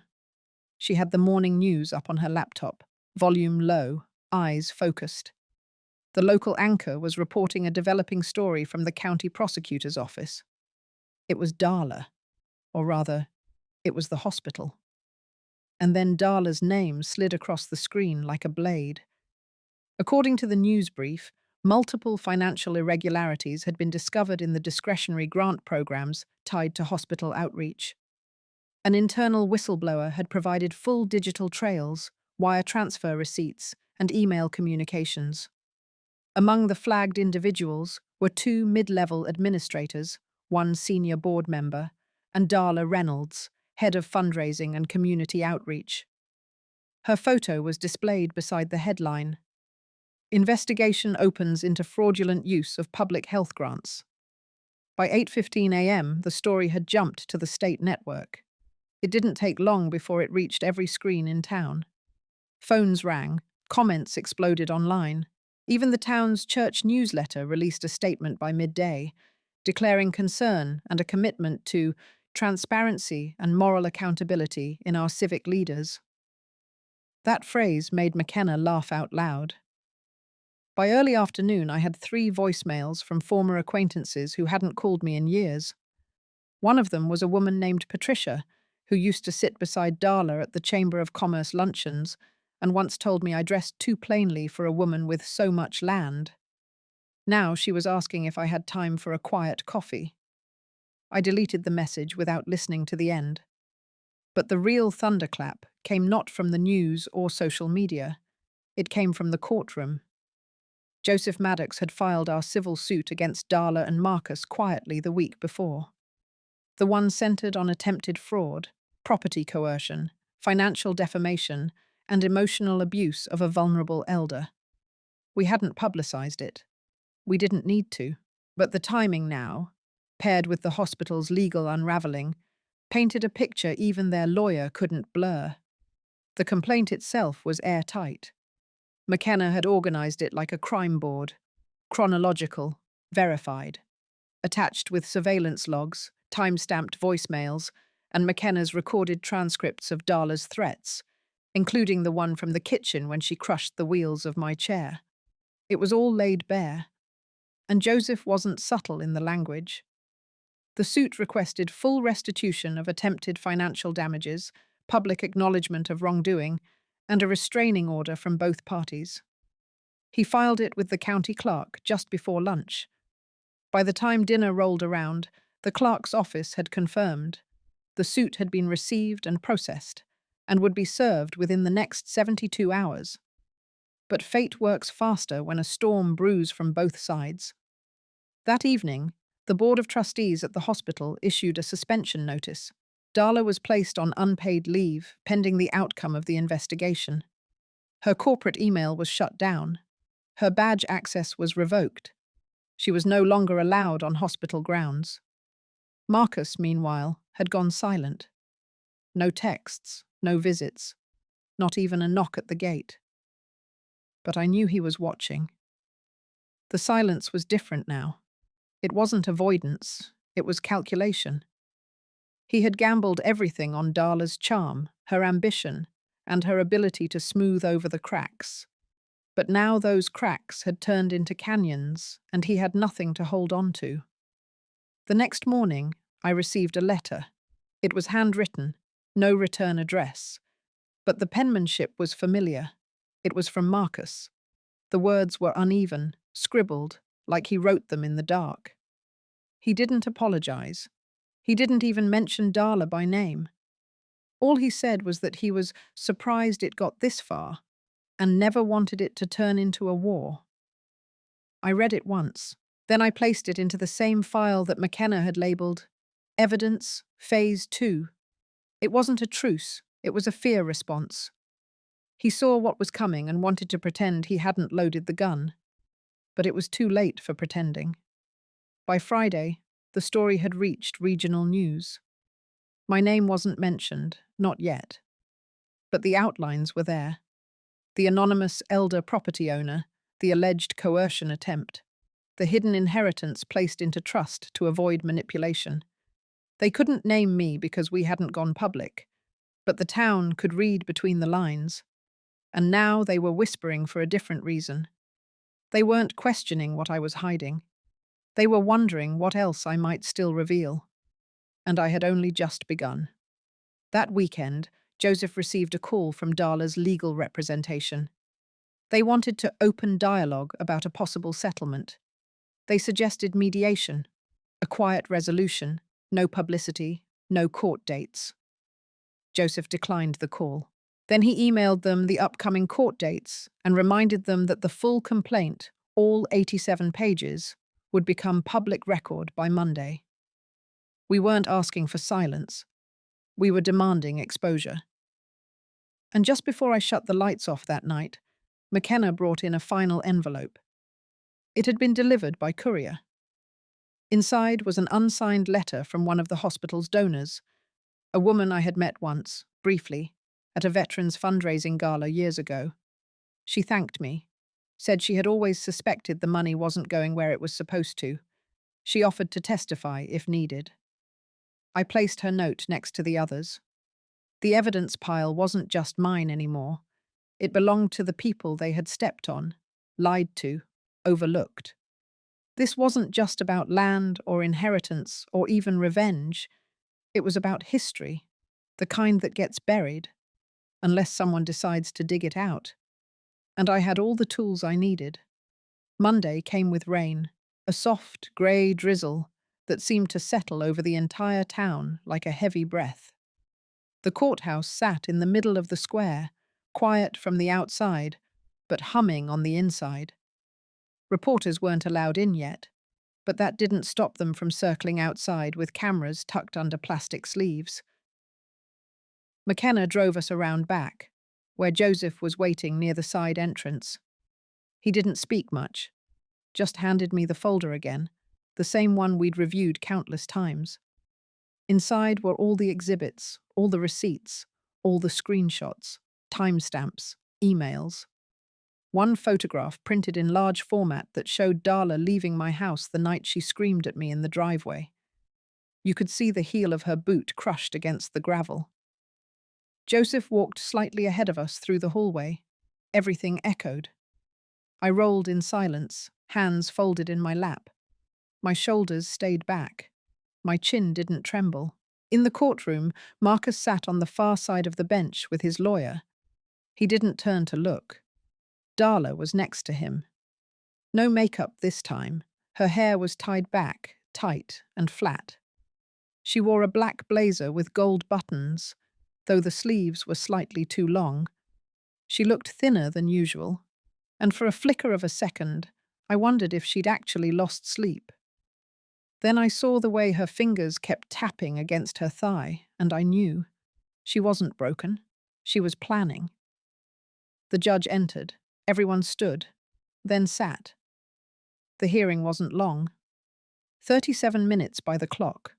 She had the morning news up on her laptop, volume low, eyes focused. The local anchor was reporting a developing story from the county prosecutor's office. It was Darla, or rather, it was the hospital. And then Darla's name slid across the screen like a blade. According to the news brief, multiple financial irregularities had been discovered in the discretionary grant programs tied to hospital outreach. An internal whistleblower had provided full digital trails, wire transfer receipts, and email communications. Among the flagged individuals were 2 mid-level administrators, 1 senior board member, and Darla Reynolds, head of fundraising and community outreach. Her photo was displayed beside the headline, "Investigation opens into fraudulent use of public health grants." By 8:15 a.m., the story had jumped to the state network. It didn't take long before it reached every screen in town. Phones rang, comments exploded online. Even the town's church newsletter released a statement by midday, declaring concern and a commitment to transparency and moral accountability in our civic leaders. That phrase made McKenna laugh out loud. By early afternoon, I had 3 voicemails from former acquaintances who hadn't called me in years. One of them was a woman named Patricia, who used to sit beside Darla at the Chamber of Commerce luncheons and once told me I dressed too plainly for a woman with so much land. Now she was asking if I had time for a quiet coffee. I deleted the message without listening to the end. But the real thunderclap came not from the news or social media. It came from the courtroom. Joseph Maddox had filed our civil suit against Darla and Marcus quietly the week before. The one centered on attempted fraud, property coercion, financial defamation, and emotional abuse of a vulnerable elder. We hadn't publicized it. We didn't need to. But the timing now, paired with the hospital's legal unraveling, painted a picture even their lawyer couldn't blur. The complaint itself was airtight. McKenna had organized it like a crime board, chronological, verified, attached with surveillance logs, time-stamped voicemails, and McKenna's recorded transcripts of Darla's threats, including the one from the kitchen when she crushed the wheels of my chair. It was all laid bare. And Joseph wasn't subtle in the language. The suit requested full restitution of attempted financial damages, public acknowledgement of wrongdoing, and a restraining order from both parties. He filed it with the county clerk just before lunch. By the time dinner rolled around, the clerk's office had confirmed. The suit had been received and processed, and would be served within the next 72 hours. But fate works faster when a storm brews from both sides. That evening, the Board of Trustees at the hospital issued a suspension notice. Darla was placed on unpaid leave pending the outcome of the investigation. Her corporate email was shut down. Her badge access was revoked. She was no longer allowed on hospital grounds. Marcus, meanwhile, had gone silent. No texts, no visits, not even a knock at the gate. But I knew he was watching. The silence was different now. It wasn't avoidance, it was calculation. He had gambled everything on Darla's charm, her ambition, and her ability to smooth over the cracks. But now those cracks had turned into canyons, and he had nothing to hold on to. The next morning, I received a letter. It was handwritten, no return address. But the penmanship was familiar. It was from Marcus. The words were uneven, scribbled, like he wrote them in the dark. He didn't apologize. He didn't even mention Darla by name. All he said was that he was surprised it got this far and never wanted it to turn into a war. I read it once. Then I placed it into the same file that McKenna had labeled Evidence, Phase 2. It wasn't a truce, it was a fear response. He saw what was coming and wanted to pretend he hadn't loaded the gun. But it was too late for pretending. By Friday, the story had reached regional news. My name wasn't mentioned, not yet. But the outlines were there. The anonymous elder property owner, the alleged coercion attempt, the hidden inheritance placed into trust to avoid manipulation. They couldn't name me because we hadn't gone public, but the town could read between the lines. And now they were whispering for a different reason. They weren't questioning what I was hiding. They were wondering what else I might still reveal. And I had only just begun. That weekend, Joseph received a call from Darla's legal representation. They wanted to open dialogue about a possible settlement. They suggested mediation, a quiet resolution, no publicity, no court dates. Joseph declined the call. Then he emailed them the upcoming court dates and reminded them that the full complaint, all 87 pages, would become public record by Monday. We weren't asking for silence. We were demanding exposure. And just before I shut the lights off that night, McKenna brought in a final envelope. It had been delivered by courier. Inside was an unsigned letter from one of the hospital's donors, a woman I had met once, briefly, at a veterans fundraising gala years ago. She thanked me, said she had always suspected the money wasn't going where it was supposed to. She offered to testify if needed. I placed her note next to the others. The evidence pile wasn't just mine anymore. It belonged to the people they had stepped on, lied to, overlooked. This wasn't just about land or inheritance or even revenge. It was about history, the kind that gets buried, unless someone decides to dig it out. And I had all the tools I needed. Monday came with rain, a soft, grey drizzle that seemed to settle over the entire town like a heavy breath. The courthouse sat in the middle of the square, quiet from the outside, but humming on the inside. Reporters weren't allowed in yet, but that didn't stop them from circling outside with cameras tucked under plastic sleeves. McKenna drove us around back, where Joseph was waiting near the side entrance. He didn't speak much, just handed me the folder again, the same one we'd reviewed countless times. Inside were all the exhibits, all the receipts, all the screenshots, timestamps, emails. One photograph printed in large format that showed Darla leaving my house the night she screamed at me in the driveway. You could see the heel of her boot crushed against the gravel. Joseph walked slightly ahead of us through the hallway. Everything echoed. I rolled in silence, hands folded in my lap. My shoulders stayed back. My chin didn't tremble. In the courtroom, Marcus sat on the far side of the bench with his lawyer. He didn't turn to look. Darla was next to him. No makeup this time. Her hair was tied back, tight and flat. She wore a black blazer with gold buttons, though the sleeves were slightly too long. She looked thinner than usual, and for a flicker of a second, I wondered if she'd actually lost sleep. Then I saw the way her fingers kept tapping against her thigh, and I knew. She wasn't broken. She was planning. The judge entered. Everyone stood, then sat. The hearing wasn't long. 37 minutes by the clock.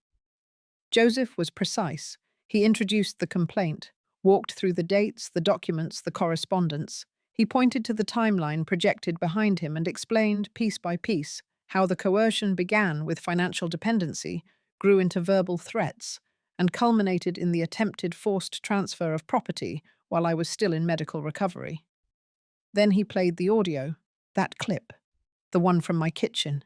Joseph was precise. He introduced the complaint, walked through the dates, the documents, the correspondence. He pointed to the timeline projected behind him and explained, piece by piece, how the coercion began with financial dependency, grew into verbal threats, and culminated in the attempted forced transfer of property while I was still in medical recovery. Then he played the audio, that clip, the one from my kitchen.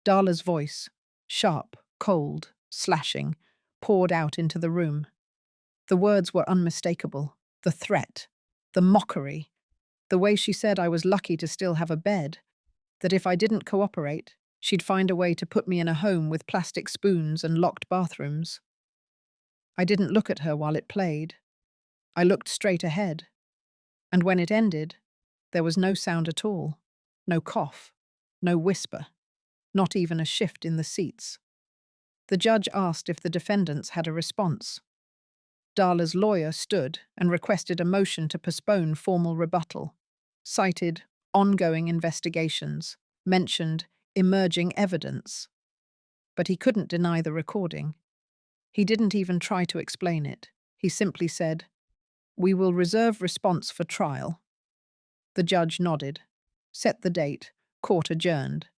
Darla's voice, sharp, cold, slashing, poured out into the room. The words were unmistakable. The threat, the mockery, the way she said I was lucky to still have a bed, that if I didn't cooperate, she'd find a way to put me in a home with plastic spoons and locked bathrooms. I didn't look at her while it played. I looked straight ahead. And when it ended, there was no sound at all, no cough, no whisper, not even a shift in the seats. The judge asked if the defendants had a response. Darla's lawyer stood and requested a motion to postpone formal rebuttal, cited ongoing investigations, mentioned emerging evidence. But he couldn't deny the recording. He didn't even try to explain it. He simply said, "We will reserve response for trial." The judge nodded, set the date, court adjourned.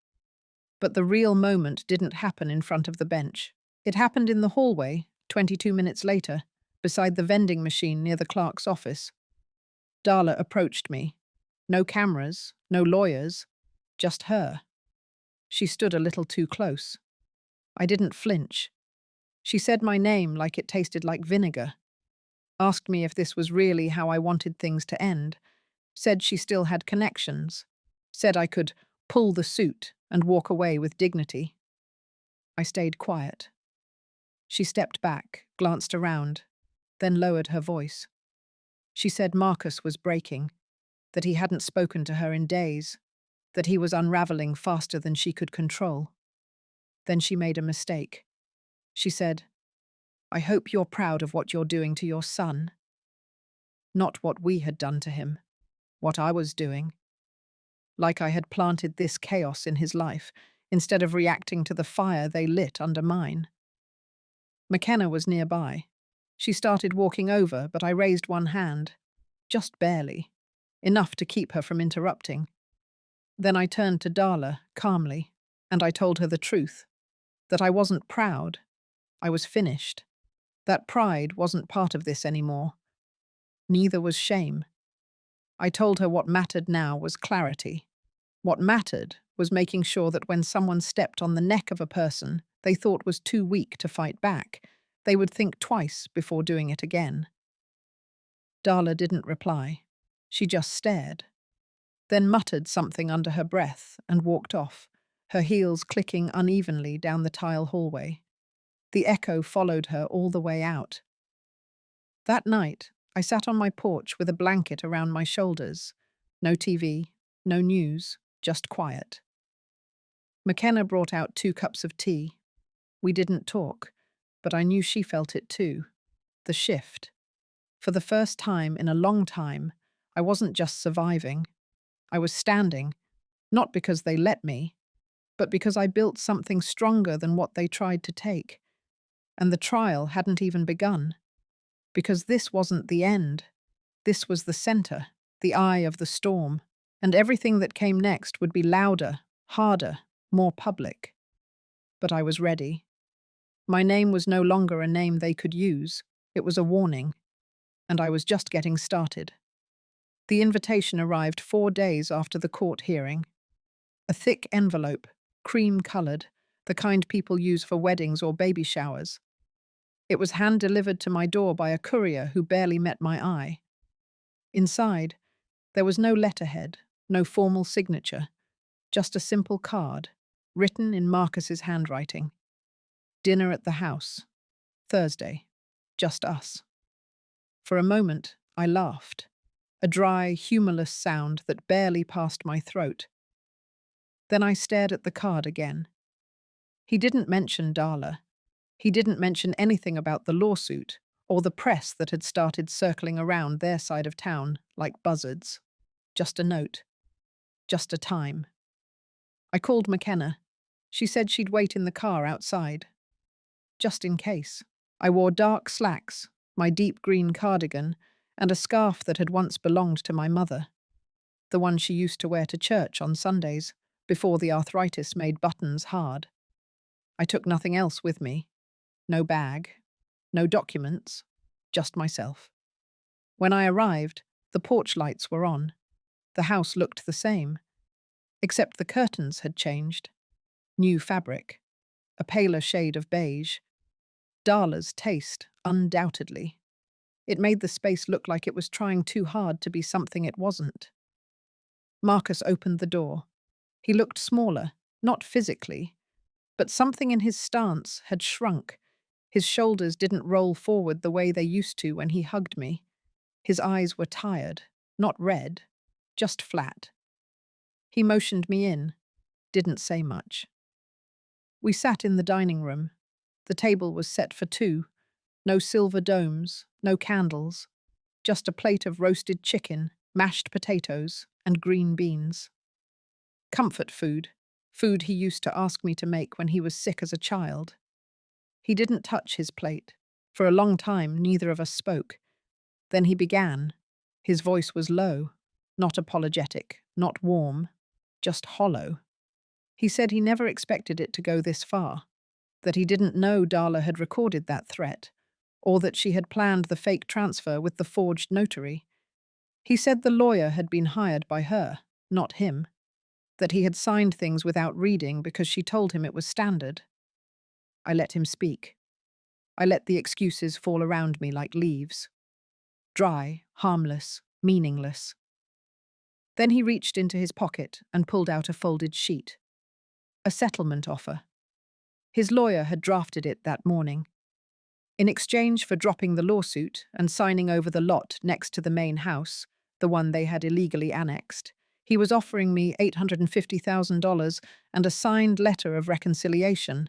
But the real moment didn't happen in front of the bench. It happened in the hallway, 22 minutes later, beside the vending machine near the clerk's office. Darla approached me. No cameras, no lawyers, just her. She stood a little too close. I didn't flinch. She said my name like it tasted like vinegar, asked me if this was really how I wanted things to end, said she still had connections, said I could pull the suit and walk away with dignity. I stayed quiet. She stepped back, glanced around, then lowered her voice. She said Marcus was breaking, that he hadn't spoken to her in days, that he was unraveling faster than she could control. Then she made a mistake. She said, "I hope you're proud of what you're doing to your son." Not what we had done to him, what I was doing. Like I had planted this chaos in his life, instead of reacting to the fire they lit under mine. McKenna was nearby. She started walking over, but I raised one hand. Just barely. Enough to keep her from interrupting. Then I turned to Darla, calmly, and I told her the truth. That I wasn't proud. I was finished. That pride wasn't part of this anymore. Neither was shame. I told her what mattered now was clarity. What mattered was making sure that when someone stepped on the neck of a person they thought was too weak to fight back, they would think twice before doing it again. Darla didn't reply. She just stared. Then muttered something under her breath and walked off, her heels clicking unevenly down the tile hallway. The echo followed her all the way out. That night, I sat on my porch with a blanket around my shoulders. No TV, no news, just quiet. McKenna brought out 2 cups of tea. We didn't talk, but I knew she felt it too. The shift. For the first time in a long time, I wasn't just surviving. I was standing, not because they let me, but because I built something stronger than what they tried to take. And the trial hadn't even begun. Because this wasn't the end. This was the center, the eye of the storm, and everything that came next would be louder, harder, more public. But I was ready. My name was no longer a name they could use. It was a warning. And I was just getting started. The invitation arrived 4 days after the court hearing. A thick envelope, cream-colored, the kind people use for weddings or baby showers. It was hand-delivered to my door by a courier who barely met my eye. Inside, there was no letterhead, no formal signature, just a simple card, written in Marcus's handwriting. Dinner at the house. Thursday. Just us. For a moment, I laughed, a dry, humorless sound that barely passed my throat. Then I stared at the card again. He didn't mention Darla. He didn't mention anything about the lawsuit or the press that had started circling around their side of town like buzzards. Just a note. Just a time. I called McKenna. She said she'd wait in the car outside. Just in case. I wore dark slacks, my deep green cardigan, and a scarf that had once belonged to my mother. The one she used to wear to church on Sundays, before the arthritis made buttons hard. I took nothing else with me. No bag, no documents, just myself. When I arrived, the porch lights were on. The house looked the same, except the curtains had changed. New fabric, a paler shade of beige. Darla's taste, undoubtedly. It made the space look like it was trying too hard to be something it wasn't. Marcus opened the door. He looked smaller, not physically, but something in his stance had shrunk. His shoulders didn't roll forward the way they used to when he hugged me. His eyes were tired, not red, just flat. He motioned me in, didn't say much. We sat in the dining room. The table was set for 2. No silver domes, no candles, just a plate of roasted chicken, mashed potatoes, and green beans. Comfort food, food he used to ask me to make when he was sick as a child. He didn't touch his plate. For a long time, neither of us spoke. Then he began. His voice was low, not apologetic, not warm, just hollow. He said he never expected it to go this far, that he didn't know Darla had recorded that threat, or that she had planned the fake transfer with the forged notary. He said the lawyer had been hired by her, not him, that he had signed things without reading because she told him it was standard. I let him speak. I let the excuses fall around me like leaves. Dry, harmless, meaningless. Then he reached into his pocket and pulled out a folded sheet. A settlement offer. His lawyer had drafted it that morning. In exchange for dropping the lawsuit and signing over the lot next to the main house, the one they had illegally annexed, he was offering me $850,000 and a signed letter of reconciliation,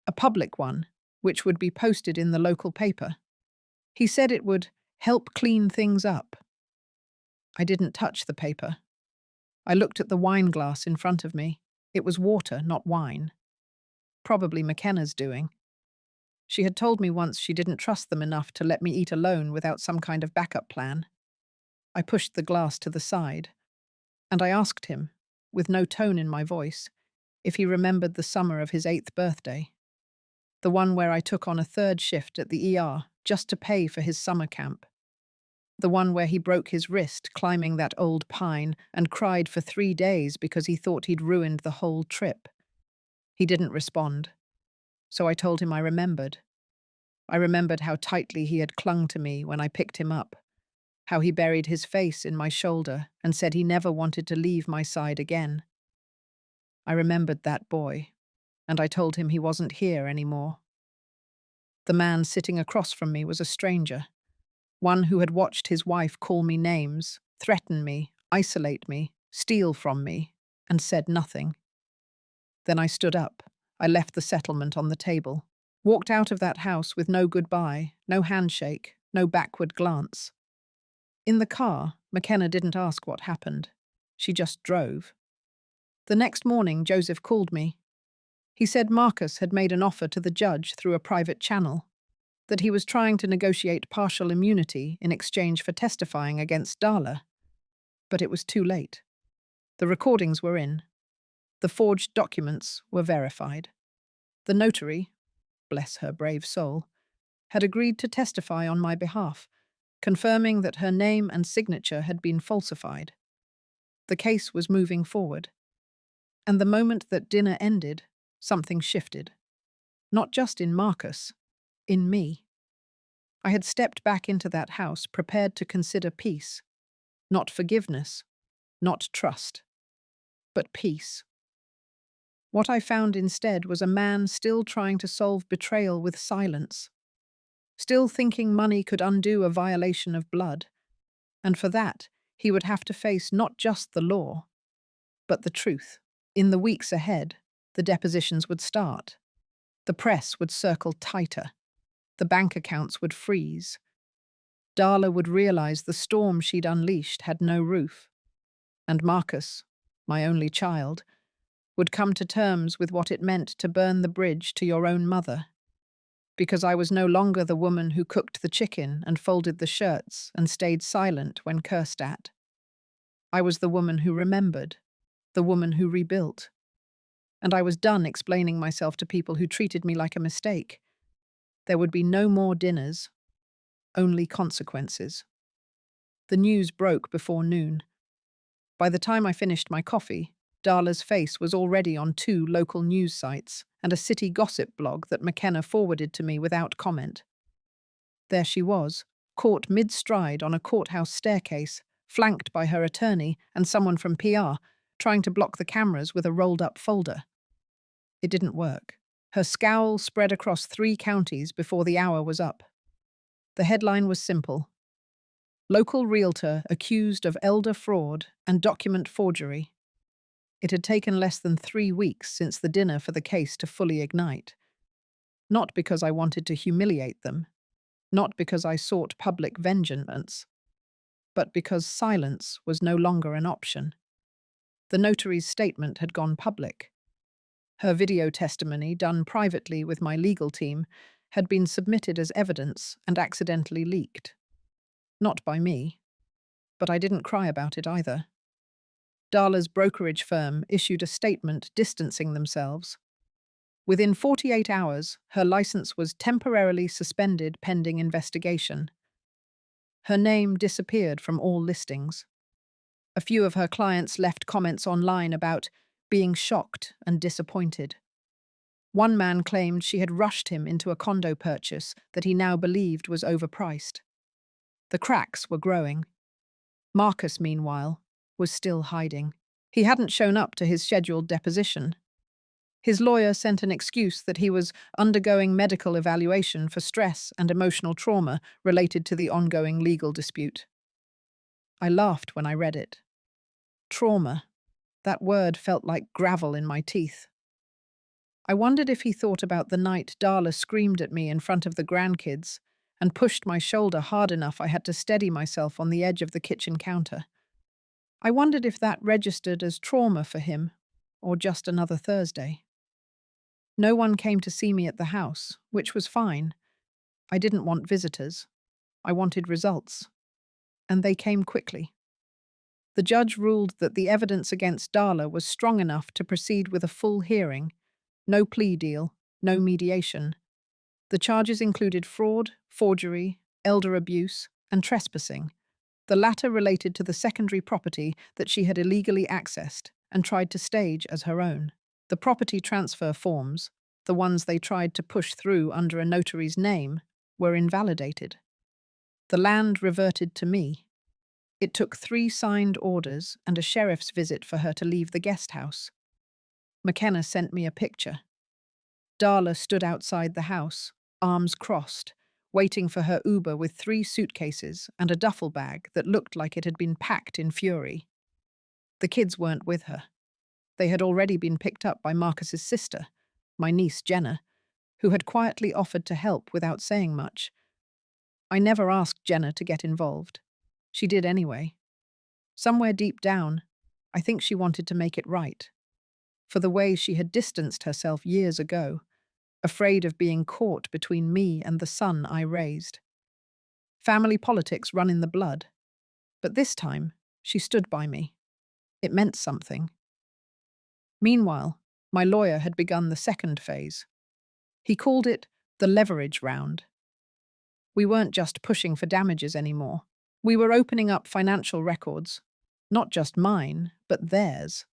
a public one, which would be posted in the local paper. He said it would help clean things up. I didn't touch the paper. I looked at the wine glass in front of me. It was water, not wine. Probably McKenna's doing. She had told me once she didn't trust them enough to let me eat alone without some kind of backup plan. I pushed the glass to the side, and I asked him, with no tone in my voice, if he remembered the summer of his 8th birthday. The one where I took on a 3rd shift at the ER just to pay for his summer camp. The one where he broke his wrist climbing that old pine and cried for 3 days because he thought he'd ruined the whole trip. He didn't respond, so I told him I remembered. I remembered how tightly he had clung to me when I picked him up, how he buried his face in my shoulder and said he never wanted to leave my side again. I remembered that boy, and I told him he wasn't here anymore. The man sitting across from me was a stranger, one who had watched his wife call me names, threaten me, isolate me, steal from me, and said nothing. Then I stood up. I left the settlement on the table, walked out of that house with no goodbye, no handshake, no backward glance. In the car, McKenna didn't ask what happened. She just drove. The next morning, Joseph called me. He said Marcus had made an offer to the judge through a private channel, that he was trying to negotiate partial immunity in exchange for testifying against Darla. But it was too late. The recordings were in. The forged documents were verified. The notary, bless her brave soul, had agreed to testify on my behalf, confirming that her name and signature had been falsified. The case was moving forward. And the moment that dinner ended, something shifted. Not just in Marcus, in me. I had stepped back into that house prepared to consider peace, not forgiveness, not trust, but peace. What I found instead was a man still trying to solve betrayal with silence, still thinking money could undo a violation of blood, and for that he would have to face not just the law, but the truth. In the weeks ahead, the depositions would start. The press would circle tighter. The bank accounts would freeze. Darla would realize the storm she'd unleashed had no roof. And Marcus, my only child, would come to terms with what it meant to burn the bridge to your own mother. Because I was no longer the woman who cooked the chicken and folded the shirts and stayed silent when cursed at. I was the woman who remembered, the woman who rebuilt. And I was done explaining myself to people who treated me like a mistake. There would be no more dinners, only consequences. The news broke before noon. By the time I finished my coffee, Darla's face was already on 2 local news sites and a city gossip blog that McKenna forwarded to me without comment. There she was, caught mid-stride on a courthouse staircase, flanked by her attorney and someone from PR, trying to block the cameras with a rolled-up folder. It didn't work. Her scowl spread across 3 counties before the hour was up. The headline was simple: Local realtor accused of elder fraud and document forgery. It had taken less than 3 weeks since the dinner for the case to fully ignite. Not because I wanted to humiliate them, not because I sought public vengeance, but because silence was no longer an option. The notary's statement had gone public. Her video testimony, done privately with my legal team, had been submitted as evidence and accidentally leaked. Not by me, but I didn't cry about it either. Darla's brokerage firm issued a statement distancing themselves. Within 48 hours, her license was temporarily suspended pending investigation. Her name disappeared from all listings. A few of her clients left comments online about being shocked and disappointed. One man claimed she had rushed him into a condo purchase that he now believed was overpriced. The cracks were growing. Marcus, meanwhile, was still hiding. He hadn't shown up to his scheduled deposition. His lawyer sent an excuse that he was undergoing medical evaluation for stress and emotional trauma related to the ongoing legal dispute. I laughed when I read it. Trauma. That word felt like gravel in my teeth. I wondered if he thought about the night Darla screamed at me in front of the grandkids and pushed my shoulder hard enough I had to steady myself on the edge of the kitchen counter. I wondered if that registered as trauma for him, or just another Thursday. No one came to see me at the house, which was fine. I didn't want visitors. I wanted results. And they came quickly. The judge ruled that the evidence against Darla was strong enough to proceed with a full hearing. No plea deal, no mediation. The charges included fraud, forgery, elder abuse, and trespassing, the latter related to the secondary property that she had illegally accessed and tried to stage as her own. The property transfer forms, the ones they tried to push through under a notary's name, were invalidated. The land reverted to me. It took 3 signed orders and a sheriff's visit for her to leave the guest house. McKenna sent me a picture. Darla stood outside the house, arms crossed, waiting for her Uber with 3 suitcases and a duffel bag that looked like it had been packed in fury. The kids weren't with her. They had already been picked up by Marcus's sister, my niece Jenna, who had quietly offered to help without saying much. I never asked Jenna to get involved. She did anyway. Somewhere deep down, I think she wanted to make it right. For the way she had distanced herself years ago, afraid of being caught between me and the son I raised. Family politics run in the blood. But this time, she stood by me. It meant something. Meanwhile, my lawyer had begun the second phase. He called it the leverage round. We weren't just pushing for damages anymore. We were opening up financial records, not just mine, but theirs.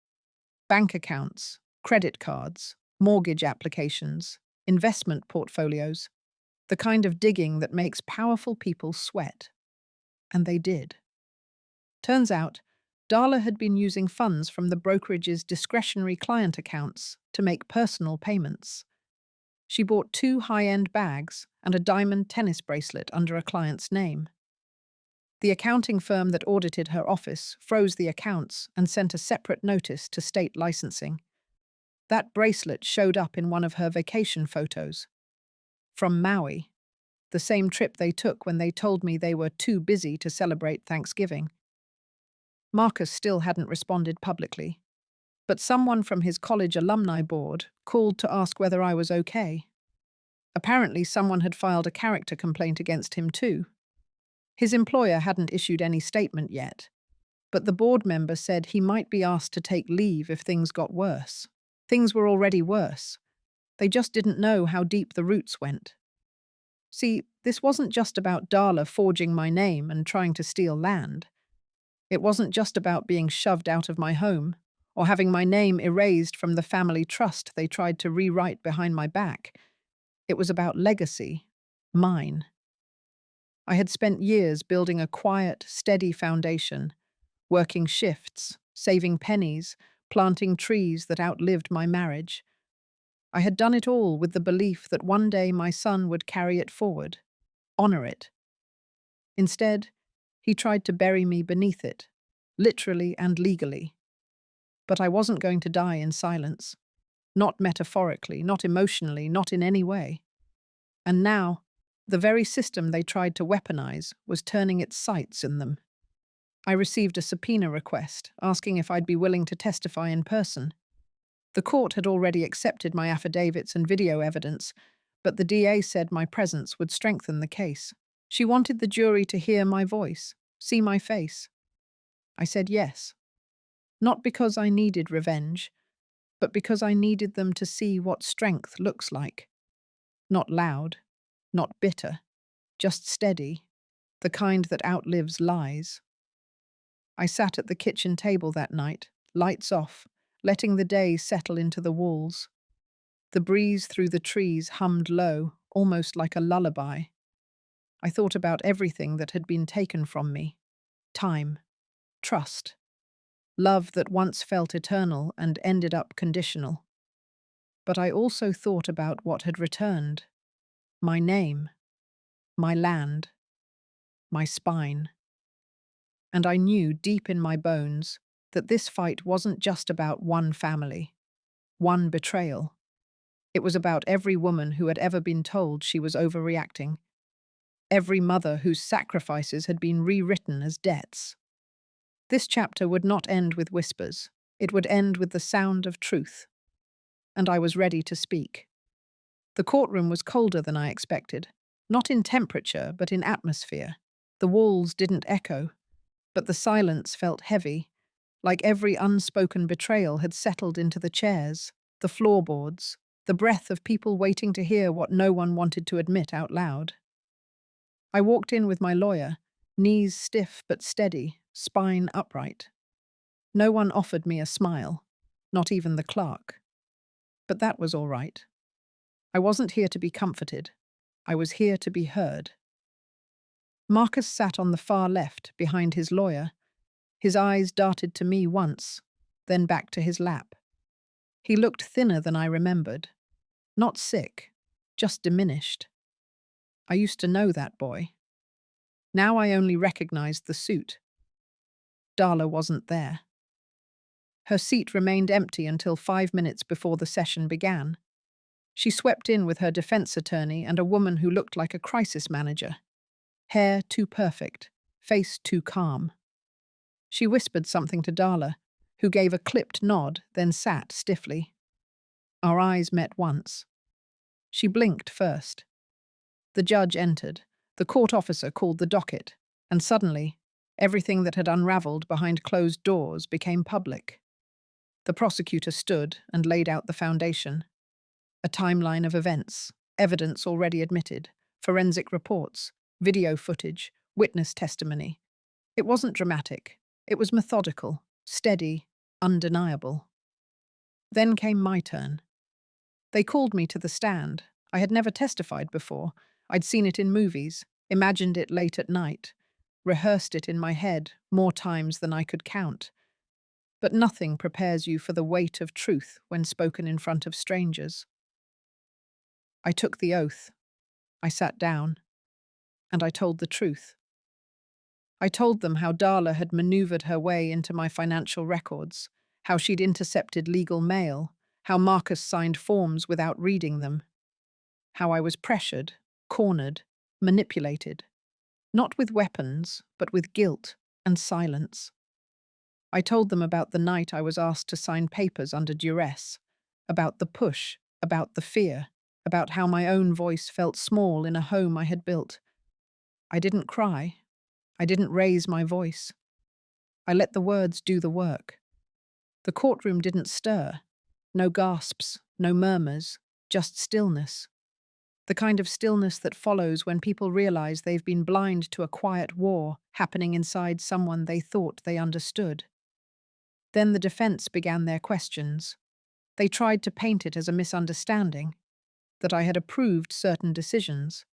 Bank accounts, credit cards, mortgage applications, investment portfolios, the kind of digging that makes powerful people sweat. And they did. Turns out, Darla had been using funds from the brokerage's discretionary client accounts to make personal payments. She bought 2 high-end bags and a diamond tennis bracelet under a client's name. The accounting firm that audited her office froze the accounts and sent a separate notice to state licensing. That bracelet showed up in one of her vacation photos. From Maui, the same trip they took when they told me they were too busy to celebrate Thanksgiving. Marcus still hadn't responded publicly, but someone from his college alumni board called to ask whether I was okay. Apparently, someone had filed a character complaint against him too. His employer hadn't issued any statement yet, but the board member said he might be asked to take leave if things got worse. Things were already worse. They just didn't know how deep the roots went. See, this wasn't just about Darla forging my name and trying to steal land. It wasn't just about being shoved out of my home or having my name erased from the family trust they tried to rewrite behind my back. It was about legacy, mine. I had spent years building a quiet, steady foundation, working shifts, saving pennies, planting trees that outlived my marriage. I had done it all with the belief that one day my son would carry it forward, honor it. Instead, he tried to bury me beneath it, literally and legally. But I wasn't going to die in silence. Not metaphorically, not emotionally, not in any way. And now, the very system they tried to weaponize was turning its sights in them. I received a subpoena request asking if I'd be willing to testify in person. The court had already accepted my affidavits and video evidence, but the DA said my presence would strengthen the case. She wanted the jury to hear my voice, see my face. I said yes, not because I needed revenge, but because I needed them to see what strength looks like. Not loud, not bitter, just steady, the kind that outlives lies. I sat at the kitchen table that night, lights off, letting the day settle into the walls. The breeze through the trees hummed low, almost like a lullaby. I thought about everything that had been taken from me: time, trust, love that once felt eternal and ended up conditional. But I also thought about what had returned: my name, my land, my spine. And I knew deep in my bones that this fight wasn't just about one family, one betrayal. It was about every woman who had ever been told she was overreacting, every mother whose sacrifices had been rewritten as debts. This chapter would not end with whispers. It would end with the sound of truth. And I was ready to speak. The courtroom was colder than I expected, not in temperature, but in atmosphere. The walls didn't echo, but the silence felt heavy, like every unspoken betrayal had settled into the chairs, the floorboards, the breath of people waiting to hear what no one wanted to admit out loud. I walked in with my lawyer, knees stiff but steady, spine upright. No one offered me a smile, not even the clerk. But that was all right. I wasn't here to be comforted. I was here to be heard. Marcus sat on the far left, behind his lawyer. His eyes darted to me once, then back to his lap. He looked thinner than I remembered. Not sick, just diminished. I used to know that boy. Now I only recognized the suit. Darla wasn't there. Her seat remained empty until 5 minutes before the session began. She swept in with her defense attorney and a woman who looked like a crisis manager. Hair too perfect, face too calm. She whispered something to Darla, who gave a clipped nod, then sat stiffly. Our eyes met once. She blinked first. The judge entered. The court officer called the docket, and suddenly, everything that had unraveled behind closed doors became public. The prosecutor stood and laid out the foundation. A timeline of events, evidence already admitted, forensic reports, video footage, witness testimony. It wasn't dramatic. It was methodical, steady, undeniable. Then came my turn. They called me to the stand. I had never testified before. I'd seen it in movies, imagined it late at night, rehearsed it in my head more times than I could count. But nothing prepares you for the weight of truth when spoken in front of strangers. I took the oath. I sat down. And I told the truth. I told them how Darla had maneuvered her way into my financial records, how she'd intercepted legal mail, how Marcus signed forms without reading them, how I was pressured, cornered, manipulated, not with weapons, but with guilt and silence. I told them about the night I was asked to sign papers under duress, about the push, about the fear, about how my own voice felt small in a home I had built. I didn't cry. I didn't raise my voice. I let the words do the work. The courtroom didn't stir. No gasps, no murmurs, just stillness. The kind of stillness that follows when people realize they've been blind to a quiet war happening inside someone they thought they understood. Then the defense began their questions. They tried to paint it as a misunderstanding, that I had approved certain decisions,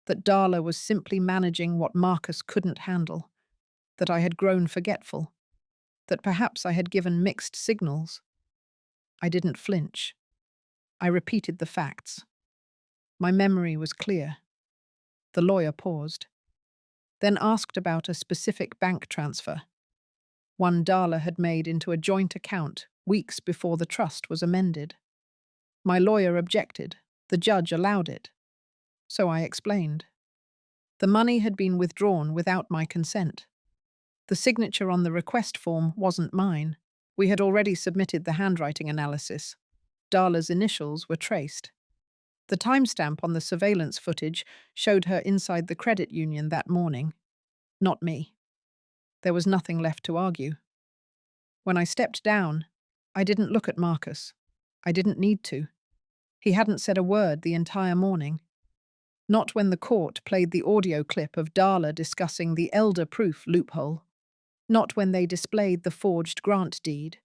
that Darla was simply managing what Marcus couldn't handle, that I had grown forgetful, that perhaps I had given mixed signals. I didn't flinch. I repeated the facts. My memory was clear. The lawyer paused, then asked about a specific bank transfer, one Darla had made into a joint account weeks before the trust was amended. My lawyer objected. The judge allowed it. So I explained. The money had been withdrawn without my consent. The signature on the request form wasn't mine. We had already submitted the handwriting analysis. Darla's initials were traced. The timestamp on the surveillance footage showed her inside the credit union that morning, not me. There was nothing left to argue. When I stepped down, I didn't look at Marcus. I didn't need to. He hadn't said a word the entire morning. Not when the court played the audio clip of Darla discussing the elder proof loophole. Not when they displayed the forged grant deed.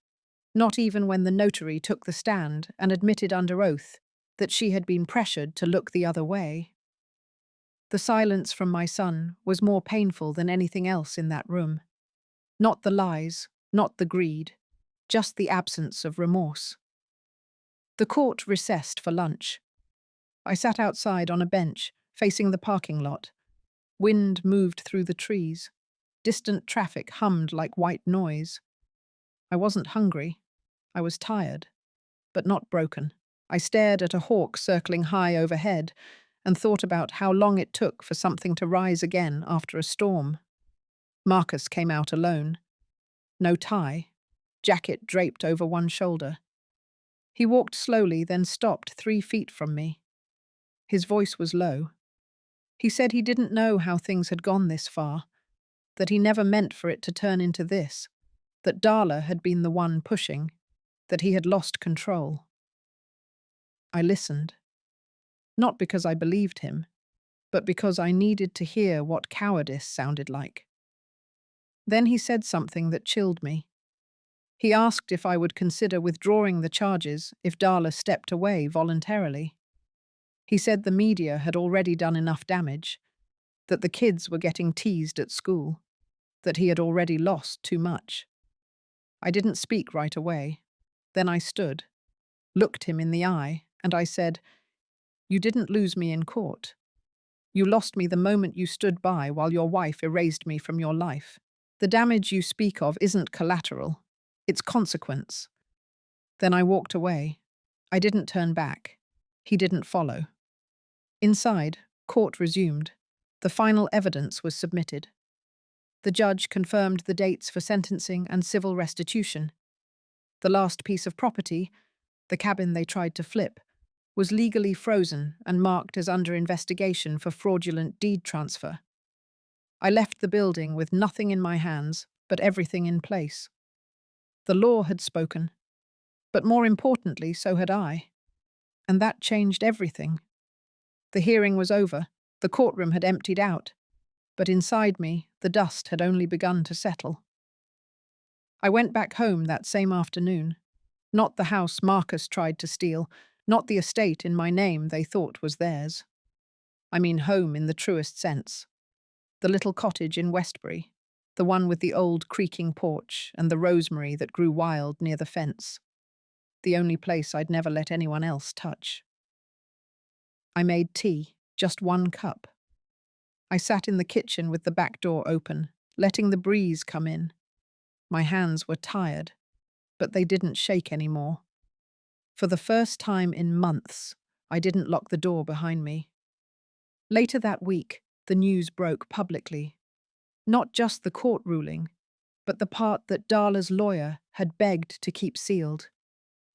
Not even when the notary took the stand and admitted under oath that she had been pressured to look the other way. The silence from my son was more painful than anything else in that room. Not the lies, not the greed, just the absence of remorse. The court recessed for lunch. I sat outside on a bench, facing the parking lot. Wind moved through the trees. Distant traffic hummed like white noise. I wasn't hungry. I was tired, but not broken. I stared at a hawk circling high overhead and thought about how long it took for something to rise again after a storm. Marcus came out alone. No tie, jacket draped over one shoulder. He walked slowly, then stopped 3 feet from me. His voice was low. He said he didn't know how things had gone this far, that he never meant for it to turn into this, that Darla had been the one pushing, that he had lost control. I listened. Not because I believed him, but because I needed to hear what cowardice sounded like. Then he said something that chilled me. He asked if I would consider withdrawing the charges if Darla stepped away voluntarily. He said the media had already done enough damage, that the kids were getting teased at school, that he had already lost too much. I didn't speak right away. Then I stood, looked him in the eye, and I said, "You didn't lose me in court. You lost me the moment you stood by while your wife erased me from your life. The damage you speak of isn't collateral. It's consequence." Then I walked away. I didn't turn back. He didn't follow. Inside, court resumed. The final evidence was submitted. The judge confirmed the dates for sentencing and civil restitution. The last piece of property, the cabin they tried to flip, was legally frozen and marked as under investigation for fraudulent deed transfer. I left the building with nothing in my hands, but everything in place. The law had spoken, but more importantly, so had I. And that changed everything. The hearing was over, the courtroom had emptied out, but inside me, the dust had only begun to settle. I went back home that same afternoon. Not the house Marcus tried to steal, not the estate in my name they thought was theirs. I mean home in the truest sense. The little cottage in Westbury, the one with the old creaking porch and the rosemary that grew wild near the fence. The only place I'd never let anyone else touch. I made tea, just 1 cup. I sat in the kitchen with the back door open, letting the breeze come in. My hands were tired, but they didn't shake anymore. For the first time in months, I didn't lock the door behind me. Later that week, the news broke publicly. Not just the court ruling, but the part that Darla's lawyer had begged to keep sealed.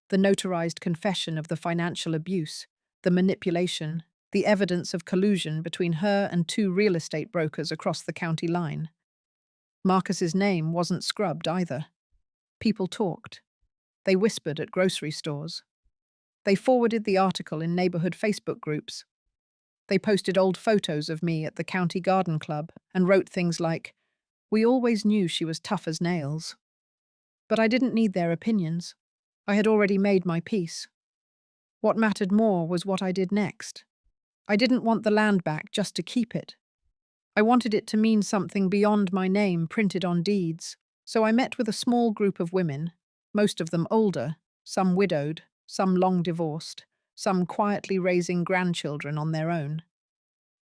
The notarized confession of the financial abuse, the manipulation, the evidence of collusion between her and 2 real estate brokers across the county line. Marcus's name wasn't scrubbed either. People talked. They whispered at grocery stores. They forwarded the article in neighborhood Facebook groups. They posted old photos of me at the county garden club and wrote things like, "We always knew she was tough as nails." But I didn't need their opinions. I had already made my peace. What mattered more was what I did next. I didn't want the land back just to keep it. I wanted it to mean something beyond my name printed on deeds. So I met with a small group of women, most of them older, some widowed, some long divorced, some quietly raising grandchildren on their own.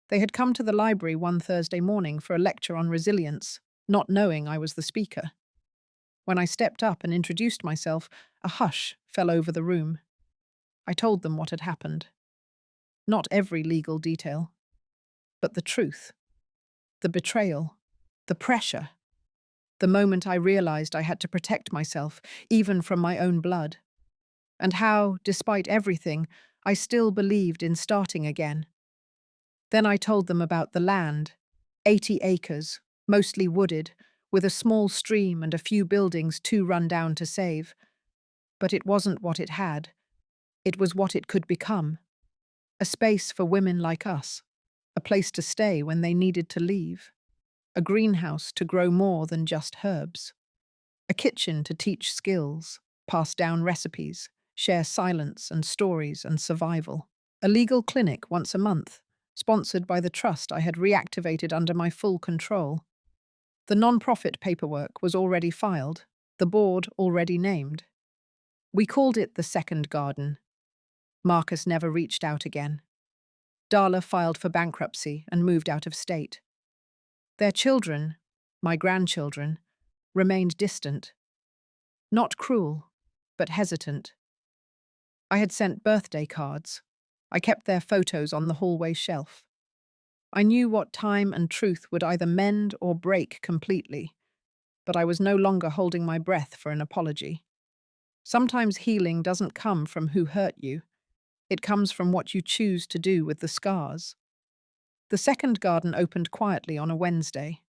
They had come to the library one Thursday morning for a lecture on resilience, not knowing I was the speaker. When I stepped up and introduced myself, a hush fell over the room. I told them what had happened. Not every legal detail, but the truth. The betrayal. The pressure. The moment I realized I had to protect myself, even from my own blood. and how, despite everything, I still believed in starting again. Then I told them about the land, 80 acres, mostly wooded, with a small stream and a few buildings too run down to save. But it wasn't what it had. It was what it could become. A space for women like us. A place to stay when they needed to leave. A greenhouse to grow more than just herbs. A kitchen to teach skills, pass down recipes, share silence and stories and survival. A legal clinic once a month, sponsored by the trust I had reactivated under my full control. The non-profit paperwork was already filed, the board already named. We called it the second garden. Marcus never reached out again. Darla filed for bankruptcy and moved out of state. Their children, my grandchildren, remained distant. Not cruel, but hesitant. I had sent birthday cards. I kept their photos on the hallway shelf. I knew what time and truth would either mend or break completely, but I was no longer holding my breath for an apology. Sometimes healing doesn't come from who hurt you. It comes from what you choose to do with the scars. The second garden opened quietly on a Wednesday.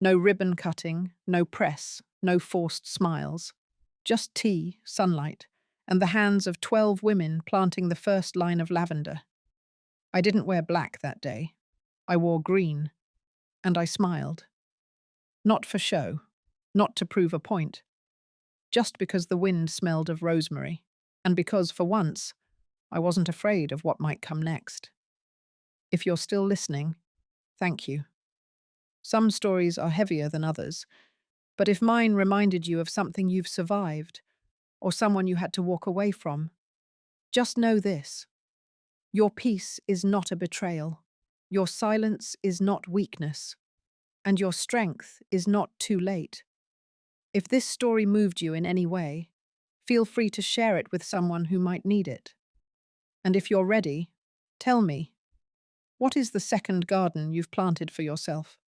No ribbon cutting, no press, no forced smiles. Just tea, sunlight, and the hands of 12 women planting the first line of lavender. I didn't wear black that day. I wore green, and I smiled. Not for show, not to prove a point, just because the wind smelled of rosemary, and because, for once, I wasn't afraid of what might come next. If you're still listening, thank you. Some stories are heavier than others, but if mine reminded you of something you've survived, or someone you had to walk away from, just know this. Your peace is not a betrayal. Your silence is not weakness. And your strength is not too late. If this story moved you in any way, feel free to share it with someone who might need it. And if you're ready, tell me, what is the second garden you've planted for yourself?